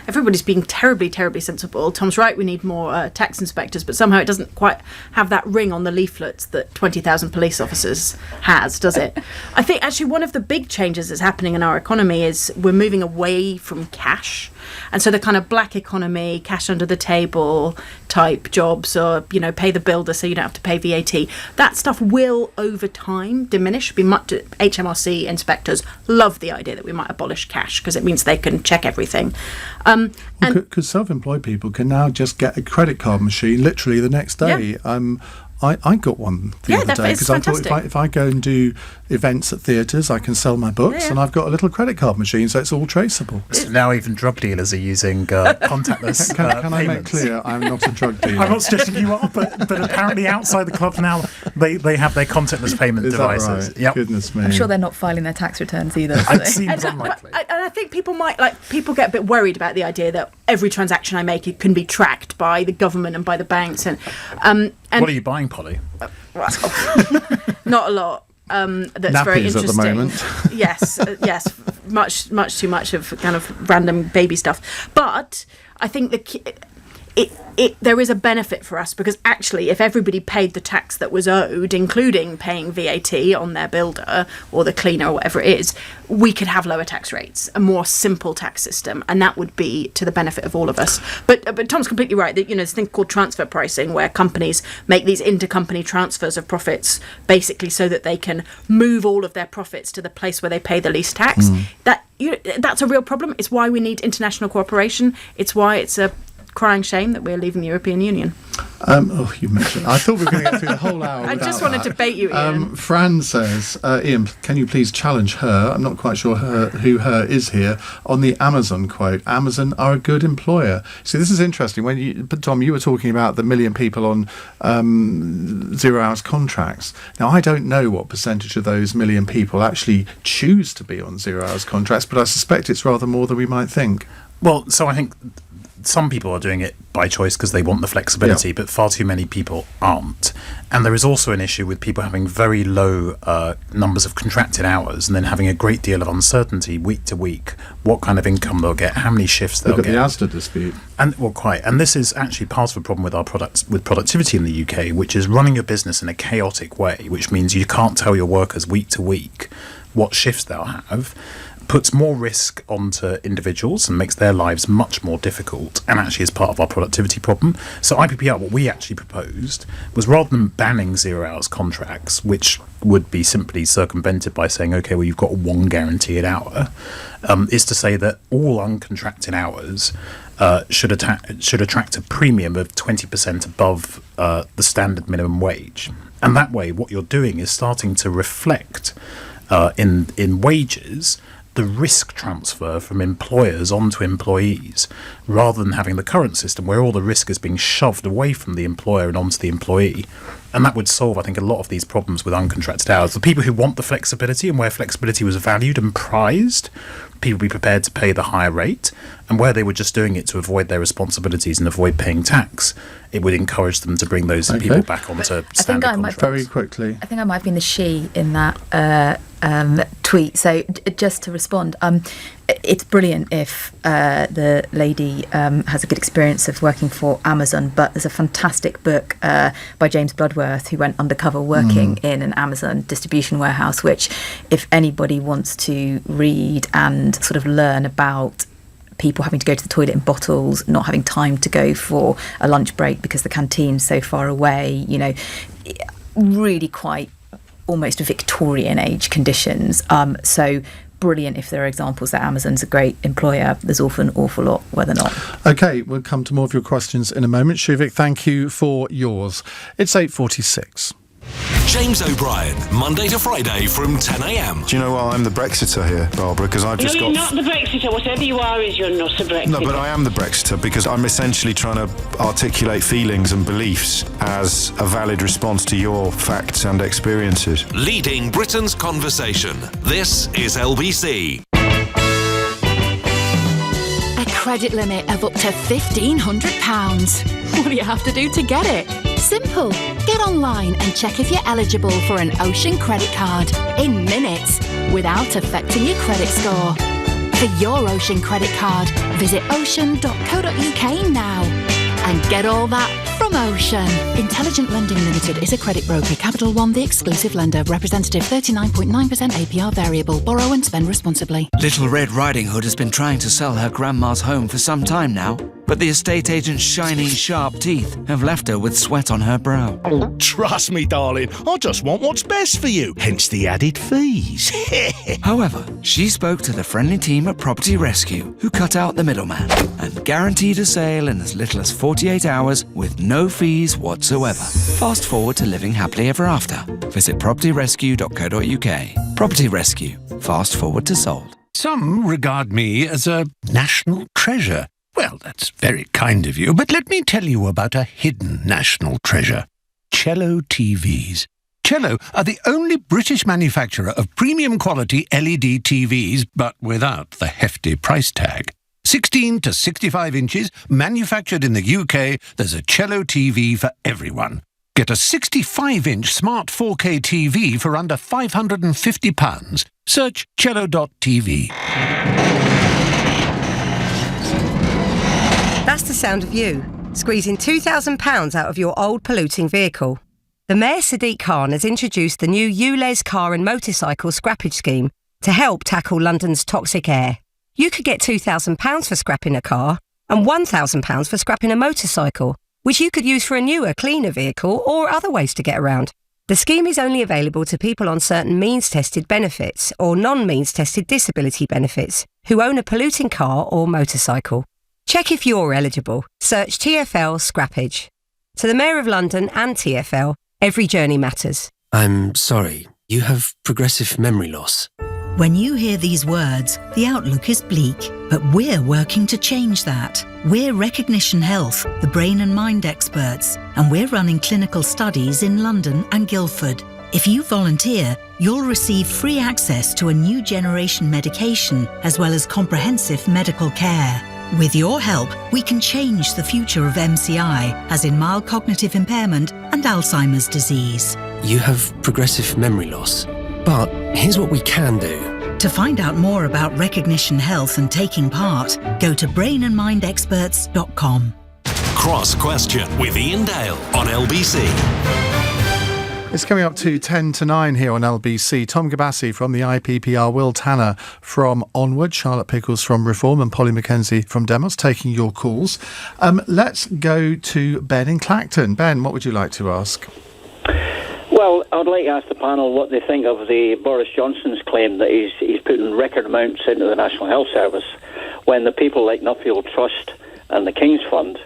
S7: everybody's being terribly, terribly sensible. Tom's right, we need more tax inspectors, but somehow it doesn't quite have that ring on the leaflets that 20,000 police officers has, does it? I think actually one of the big changes that's happening in our economy is we're moving away from cash. And so the kind of black economy, cash under the table type jobs, or, pay the builder so you don't have to pay VAT, that stuff will over time diminish. HMRC inspectors love the idea that we might abolish cash because it means they can check everything.
S3: Because self-employed people can now just get a credit card machine literally the next day.
S7: Yeah.
S3: I got one the other day because I thought if I go and do events at theatres, I can sell my books, and I've got a little credit card machine, so it's all traceable.
S5: So now even drug dealers are using contactless
S3: Can I make clear I'm not a drug dealer?
S5: I'm not suggesting you are, but apparently outside the club now they have their contactless payment devices.
S3: Right? Yep. Goodness me.
S6: I'm sure they're not filing their tax returns either.
S5: It seems unlikely.
S7: And I think people get a bit worried about the idea that every transaction I make can be tracked by the government and by the banks. And
S5: what are you buying, Polly?
S7: Not a lot. That's
S3: nappies
S7: very interesting.
S3: At the moment.
S7: Yes, much too much of kind of random baby stuff. But I think there is a benefit for us, because actually if everybody paid the tax that was owed, including paying VAT on their builder or the cleaner or whatever it is, we could have lower tax rates, a more simple tax system, and that would be to the benefit of all of us. But Tom's completely right that there's a thing called transfer pricing, where companies make these intercompany transfers of profits basically so that they can move all of their profits to the place where they pay the least tax. That's a real problem. It's why we need international cooperation. It's why it's a crying shame that we're leaving the European Union.
S3: You mentioned. I thought we were going to get through the whole hour.
S7: I just want to debate you, Iain.
S3: Fran says, Iain, can you please challenge her? I'm not quite sure who her is here, on the Amazon quote. Amazon are a good employer. See, this is interesting. Tom, you were talking about the million people on 0 hours contracts. Now, I don't know what percentage of those million people actually choose to be on 0 hours contracts, but I suspect it's rather more than we might think.
S5: Well, so I think some people are doing it by choice because they want the flexibility, but far too many people aren't. And there is also an issue with people having very low numbers of contracted hours and then having a great deal of uncertainty week to week, what kind of income they'll get, how many shifts they'll get.
S3: Look at the Asda dispute.
S5: And this is actually part of a problem with our with productivity in the UK, which is running your business in a chaotic way, which means you can't tell your workers week to week what shifts they'll have, puts more risk onto individuals and makes their lives much more difficult, and actually is part of our productivity problem. So IPPR, what we actually proposed was, rather than banning 0 hours contracts, which would be simply circumvented by saying, okay, well, you've got one guaranteed hour, is to say that all uncontracted hours should attract a premium of 20% above the standard minimum wage. And that way, what you're doing is starting to reflect in wages the risk transfer from employers onto employees, rather than having the current system where all the risk is being shoved away from the employer and onto the employee. And that would solve, I think, a lot of these problems with uncontracted hours. The people who want the flexibility, and where flexibility was valued and prized, people would be prepared to pay the higher rate. And where they were just doing it to avoid their responsibilities and avoid paying tax, it would encourage them to bring those people back onto standard contracts.
S3: Very quickly.
S6: I think I might have been the she in that tweet. So just to respond, it's brilliant if the lady has a good experience of working for Amazon, but there's a fantastic book by James Bloodworth, who went undercover working in an Amazon distribution warehouse, which if anybody wants to read and sort of learn about people having to go to the toilet in bottles, not having time to go for a lunch break because the canteen's so far away, really quite almost Victorian age conditions. So brilliant if there are examples that Amazon's a great employer. There's often an awful lot where they're not.
S3: OK, we'll come to more of your questions in a moment. Shuvik, thank you for yours. It's 8:46.
S2: James O'Brien, Monday to Friday from 10 a.m.
S13: Do you know why I'm the Brexiter here, Barbara? Because I've just
S14: No, you're not the Brexiter. Whatever you are is you're not a Brexiter.
S13: No, but I am the Brexiter because I'm essentially trying to articulate feelings and beliefs as a valid response to your facts and experiences.
S2: Leading Britain's conversation. This is LBC.
S15: A credit limit of up to £1,500. What do you have to do to get it? Simple. Get online and check if you're eligible for an Ocean credit card in minutes without affecting your credit score. For your Ocean credit card, visit ocean.co.uk now and get all that from Ocean. Intelligent Lending Limited is a credit broker. Capital One, the exclusive lender. Representative 39.9% APR variable. Borrow and spend responsibly.
S16: Little Red Riding Hood has been trying to sell her grandma's home for some time now, but the estate agent's shiny, sharp teeth have left her with sweat on her brow.
S17: Trust me, darling, I just want what's best for you, hence the added fees.
S16: However, she spoke to the friendly team at Property Rescue, who cut out the middleman and guaranteed a sale in as little as 48 hours with no fees whatsoever. Fast forward to living happily ever after. Visit propertyrescue.co.uk. Property Rescue. Fast forward to sold.
S18: Some regard me as a national treasure. Well, that's very kind of you, but let me tell you about a hidden national treasure. Cello TVs. Cello are the only British manufacturer of premium quality LED TVs, but without the hefty price tag. 16 to 65 inches, manufactured in the UK, there's a Cello TV for everyone. Get a 65-inch smart 4K TV for under £550. Search cello.tv.
S19: That's the sound of you, squeezing £2,000 out of your old polluting vehicle. The Mayor Sadiq Khan has introduced the new ULEZ car and motorcycle scrappage scheme to help tackle London's toxic air. You could get £2,000 for scrapping a car and £1,000 for scrapping a motorcycle, which you could use for a newer, cleaner vehicle or other ways to get around. The scheme is only available to people on certain means-tested benefits or non-means-tested disability benefits who own a polluting car or motorcycle. Check if you're eligible. Search TfL Scrappage. To the Mayor of London and TfL, every journey matters.
S20: I'm sorry, you have progressive memory loss.
S29: When you hear these words, the outlook is bleak, but we're working to change that. We're Recognition Health, the brain and mind experts, and we're running clinical studies in London and Guildford. If you volunteer, you'll receive free access to a new generation medication, as well as comprehensive medical care. With your help, we can change the future of MCI, as in mild cognitive impairment and Alzheimer's disease.
S20: You have progressive memory loss. But here's what we can do.
S29: To find out more about Recognition Health and taking part, go to brainandmindexperts.com.
S2: Cross Question with Iain Dale on LBC.
S3: It's coming up to 10 to 9 here on LBC. Tom Kibasi from the IPPR, Will Tanner from Onward, Charlotte Pickles from Reform and Polly Mackenzie from Demos taking your calls. Let's go to Ben in Clacton. Ben, what would you like to ask?
S30: Well, I'd like to ask the panel what they think of the Boris Johnson's claim that he's putting record amounts into the National Health Service when the people like Nuffield Trust and the King's Fund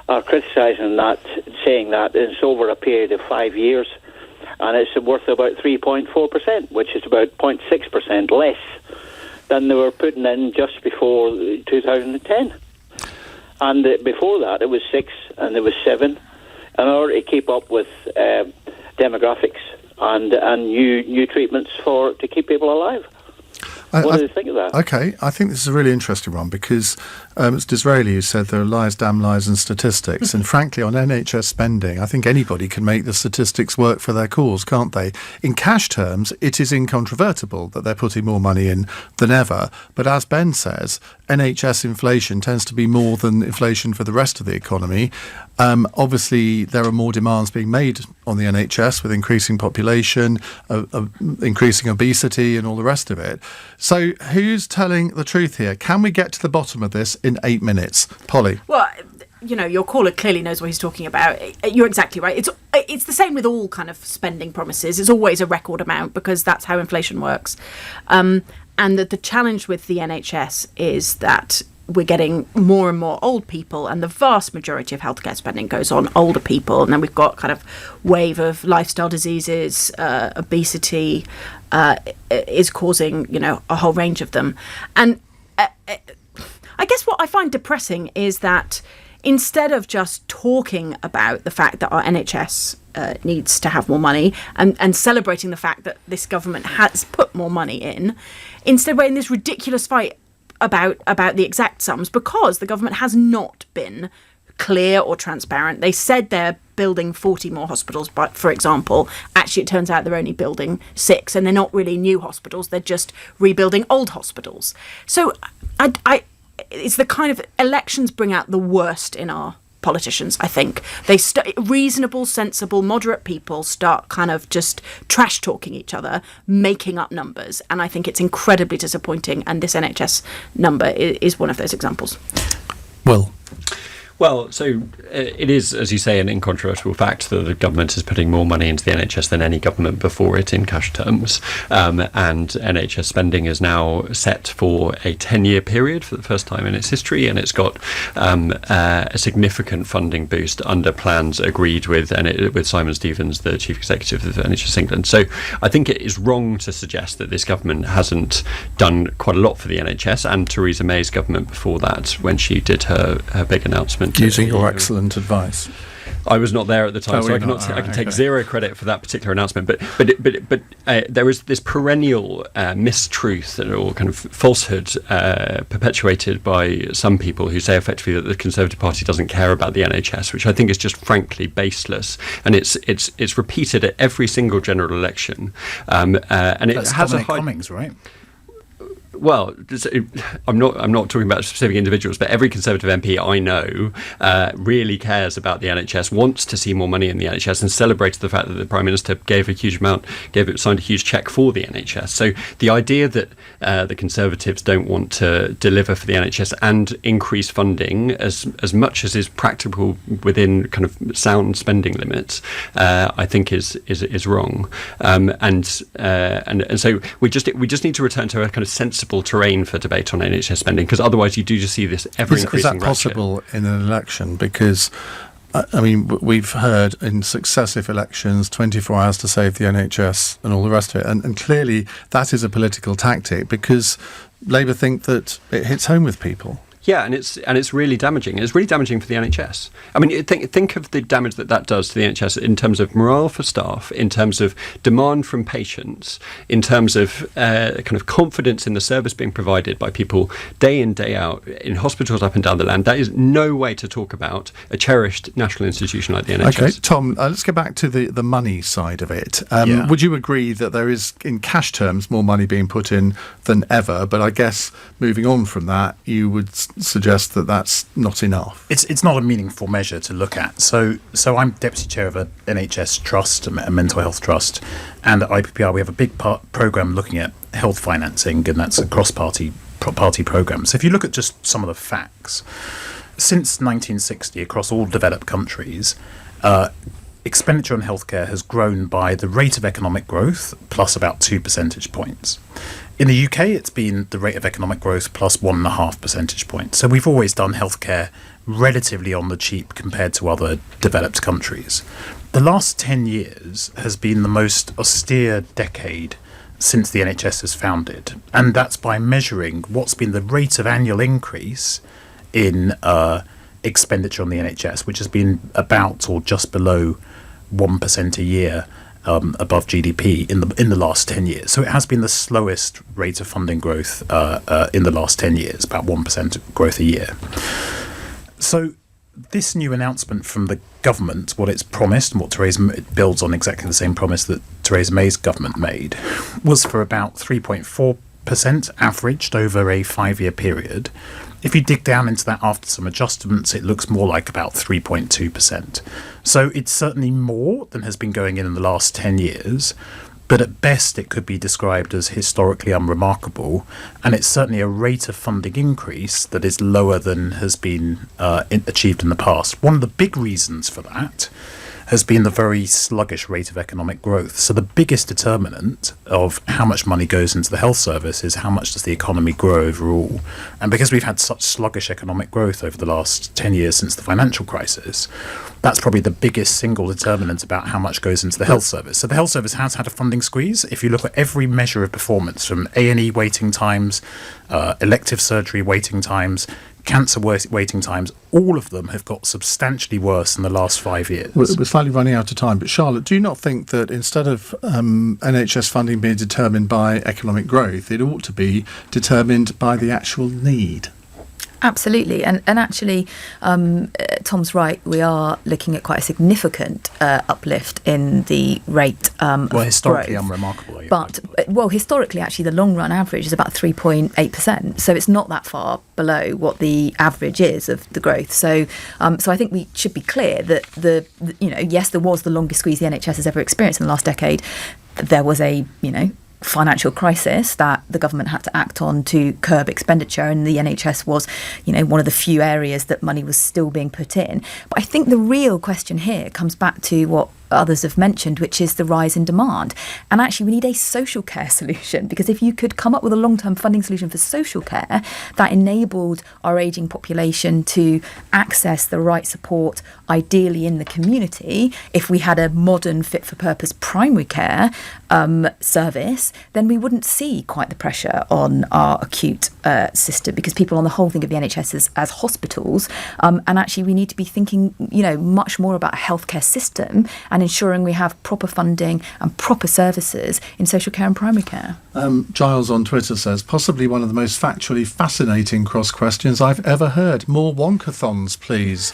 S30: are criticising that, saying that it's over a period of 5 years and it's worth about 3.4%, which is about 0.6% less than they were putting in just before 2010. And before that, it was 6 and there was 7. In order to keep up with demographics and new treatments to keep people alive. What do you think of that?
S3: Okay, I think this is a really interesting one because it's Disraeli who said there are lies, damn lies and statistics. And frankly, on NHS spending, I think anybody can make the statistics work for their cause, can't they? In cash terms, it is incontrovertible that they're putting more money in than ever. But as Ben says, NHS inflation tends to be more than inflation for the rest of the economy. Obviously, there are more demands being made on the NHS with increasing population, increasing obesity and all the rest of it. So who's telling the truth here? Can we get to the bottom of this in 8 minutes? Polly?
S7: Well, your caller clearly knows what he's talking about. You're exactly right. It's the same with all kind of spending promises. It's always a record amount because that's how inflation works. And that the challenge with the NHS is that we're getting more and more old people, and the vast majority of healthcare spending goes on older people. And then we've got kind of wave of lifestyle diseases, obesity is causing, a whole range of them. And I guess what I find depressing is that instead of just talking about the fact that our NHS needs to have more money and celebrating the fact that this government has put more money in, instead we're in this ridiculous fight about the exact sums because the government has not been clear or transparent. They said they're building 40 more hospitals, but for example, actually it turns out they're only building 6, and they're not really new hospitals, they're just rebuilding old hospitals. So it's the kind of elections bring out the worst in our politicians, I think. Reasonable, sensible, moderate people start kind of just trash talking each other, making up numbers, and I think it's incredibly disappointing, and this NHS number is one of those examples.
S8: Well, so it is, as you say, an incontrovertible fact that the government is putting more money into the NHS than any government before it in cash terms. And NHS spending is now set for a 10-year period for the first time in its history, and it's got a significant funding boost under plans agreed with Simon Stevens, the Chief Executive of NHS England. So I think it is wrong to suggest that this government hasn't done quite a lot for the NHS, and Theresa May's government before that, when she did her big announcement.
S3: Using your excellent advice.
S8: I was not there at the time, so I can take zero credit for that particular announcement. But there is this perennial mistruth or kind of falsehood perpetuated by some people who say effectively that the Conservative Party doesn't care about the NHS, which I think is just frankly baseless. And it's repeated at every single general election, and it
S5: That's
S8: has
S5: Dominic
S8: a high.
S5: Cummings, right?
S8: Well, I'm not talking about specific individuals, but every Conservative MP I know really cares about the NHS, wants to see more money in the NHS, and celebrated the fact that the Prime Minister signed a huge cheque for the NHS. So the idea that the Conservatives don't want to deliver for the NHS and increase funding as much as is practical within kind of sound spending limits, I think is wrong. And so we just need to return to a kind of sensible terrain for debate on NHS spending, because otherwise you do just see this ever-increasing
S3: Is that possible in an election? Because, we've heard in successive elections 24 hours to save the NHS and all the rest of it, and clearly that is a political tactic because Labour think that it hits home with people.
S8: Yeah, and it's really damaging. It's really damaging for the NHS. I mean, think of the damage that does to the NHS in terms of morale for staff, in terms of demand from patients, in terms of kind of confidence in the service being provided by people day in, day out in hospitals up and down the land. That is no way to talk about a cherished national institution like the NHS.
S3: Okay, Tom, let's get back to the money side of it. Would you agree that there is, in cash terms, more money being put in than ever? But I guess moving on from that, you would suggest that that's not enough.
S5: It's not a meaningful measure to look at. So I'm deputy chair of an NHS trust, a mental health trust, and at IPPR we have a big programme looking at health financing, and that's a cross-party programme. So if you look at just some of the facts, since 1960 across all developed countries, expenditure on healthcare has grown by the rate of economic growth plus about 2 percentage points. In the UK, it's been the rate of economic growth plus 1.5 percentage points. So we've always done healthcare relatively on the cheap compared to other developed countries. The last 10 years has been the most austere decade since the NHS was founded. And that's by measuring what's been the rate of annual increase in expenditure on the NHS, which has been about or just below 1% a year above GDP in the last 10 years. So it has been the slowest rate of funding growth in the last 10 years, about 1% growth a year. So this new announcement from the government, what it's promised and what it builds on exactly the same promise that Theresa May's government made, was for about 3.4% averaged over a 5-year period. If you dig down into that after some adjustments, it looks more like about 3.2%. So it's certainly more than has been going in the last 10 years. but at best it could be described as historically unremarkable, and it's certainly a rate of funding increase that is lower than has been achieved in the past. One of the big reasons for that has been the very sluggish rate of economic growth. So the biggest determinant of how much money goes into the health service is how much does the economy grow overall. And because we've had such sluggish economic growth over the last 10 years since the financial crisis, that's probably the biggest single determinant about how much goes into the health service. So the health service has had a funding squeeze. If you look at every measure of performance, from A&E waiting times, elective surgery waiting times, cancer waiting times, all of them have got substantially worse in the last 5 years.
S3: We're slightly running out of time, but Charlotte, do you not think that instead of NHS funding being determined by economic growth, it ought to be determined by the actual need?
S6: Absolutely, and actually, Tom's right. We are looking at quite a significant uplift in the rate of
S5: historically
S6: growth.
S5: Unremarkable.
S6: But historically, actually, the long run average is about 3.8%. So it's not that far below what the average is of the growth. So I think we should be clear that yes, there was the longest squeeze the NHS has ever experienced in the last decade. There was a financial crisis that the government had to act on to curb expenditure, and the NHS was, one of the few areas that money was still being put in. But I think the real question here comes back to what others have mentioned, which is the rise in demand. And actually, we need a social care solution, because if you could come up with a long-term funding solution for social care that enabled our ageing population to access the right support, ideally in the community, if we had a modern, fit-for-purpose primary care service, then we wouldn't see quite the pressure on our acute system, because people on the whole think of the NHS as hospitals. And actually, we need to be thinking, much more about a healthcare system and ensuring we have proper funding and proper services in social care and primary care.
S3: Giles on Twitter says, possibly one of the most factually fascinating cross questions I've ever heard. More Wonkathons, please,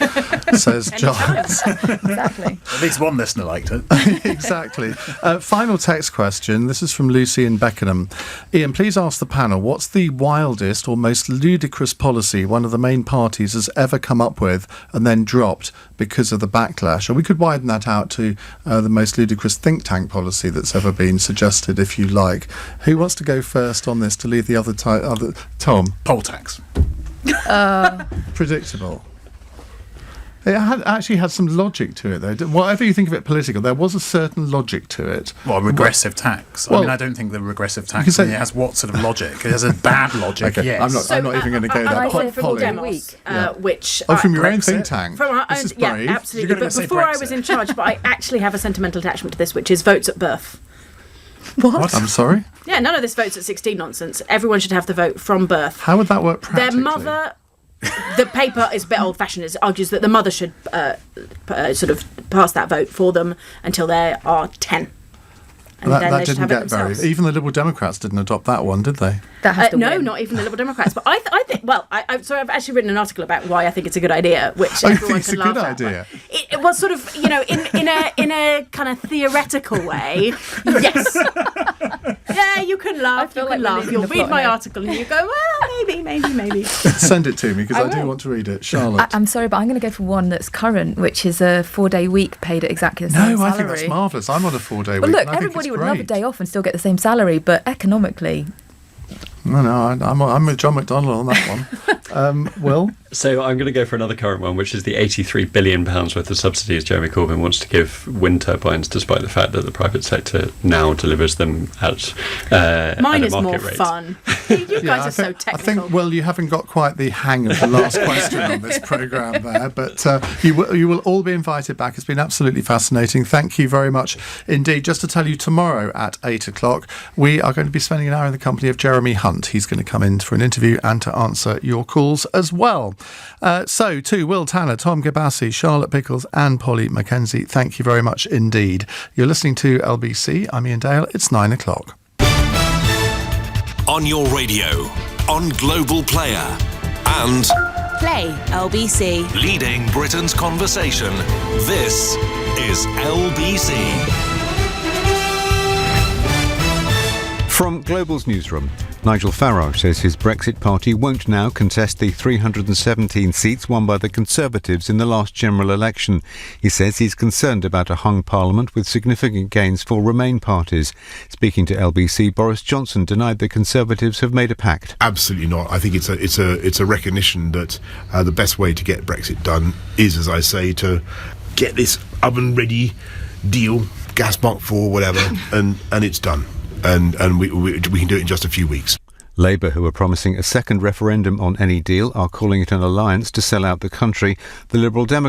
S3: says Giles.
S6: Exactly.
S5: At least one listener liked it.
S3: Exactly. Final text question. This is from Lucy in Beckenham. Iain, please ask the panel, what's the wildest or most ludicrous policy one of the main parties has ever come up with and then dropped because of the backlash? Or we could widen that out to the most ludicrous think tank policy that's ever been suggested, if you like. Who wants to go first on this to leave the other Tom?
S5: Poll tax.
S3: Predictable. It actually had some logic to it, though. Whatever you think of it political, there was a certain logic to it.
S5: Well, regressive tax. I don't think the regressive tax has what sort of logic. It has a bad logic,
S3: okay,
S5: yes.
S3: I'm not even going to go there.
S7: Which...
S3: from your own think tank.
S7: From our own, yeah, absolutely. But before I was in charge, but I actually have a sentimental attachment to this, which is votes at birth.
S3: What? I'm sorry?
S7: Yeah, none of this votes at 16 nonsense. Everyone should have the vote from birth.
S3: How would that work practically?
S7: Their mother... The paper is a bit old-fashioned. It argues that the mother should sort of pass that vote for them until they are 10. And
S3: that
S7: then they should
S3: didn't
S7: have it
S3: get very...
S7: themselves.
S3: Even the Liberal Democrats didn't adopt that one, did they?
S6: That has to
S7: no,
S6: win.
S7: not even the Liberal Democrats. But I think... Well, so I've actually written an article about why I think it's a good idea, which everyone can laugh at.
S3: Idea?
S7: It was sort of, in a kind of theoretical way. Yes. Yeah, you can laugh. You can laugh. You'll read my article and you go, well, maybe.
S3: Send it to me, because I do want to read it. Charlotte.
S6: I'm sorry, but I'm going to go for one that's current, which is a 4-day week paid at exactly the same salary.
S3: No, I think that's marvellous. I'm on a 4-day week.
S6: Well, look, everybody would love a day off and still get the same salary, but economically...
S3: No, I'm with John McDonnell on that one. Will?
S8: So I'm going to go for another current one, which is the £83 billion worth of subsidies Jeremy Corbyn wants to give wind turbines, despite the fact that the private sector now delivers them at
S7: Mine
S8: at a
S7: is more
S8: market rate.
S7: Fun. You guys are so technical.
S3: I think, Will, you haven't got quite the hang of the last question on this programme there, but you will all be invited back. It's been absolutely fascinating. Thank you very much indeed. Just to tell you, tomorrow at 8 o'clock, we are going to be spending an hour in the company of Jeremy Hunt. He's going to come in for an interview and to answer your calls as well. So to Will Tanner, Tom Kibasi, Charlotte Pickles and Polly Mackenzie, thank you very much indeed. You're listening to LBC. I'm Iain Dale. It's 9 o'clock.
S2: On your radio, on Global Player and
S1: Play LBC.
S2: Leading Britain's conversation. This is LBC.
S4: From Global's newsroom, Nigel Farage says his Brexit party won't now contest the 317 seats won by the Conservatives in the last general election. He says he's concerned about a hung parliament with significant gains for Remain parties. Speaking to LBC, Boris Johnson denied the Conservatives have made a pact.
S9: Absolutely not. I think it's a recognition that the best way to get Brexit done is, as I say, to get this oven-ready deal, gas mark 4, whatever, and it's done. And we can do it in just a few weeks.
S4: Labour, who are promising a second referendum on any deal, are calling it an alliance to sell out the country. The Liberal Democrats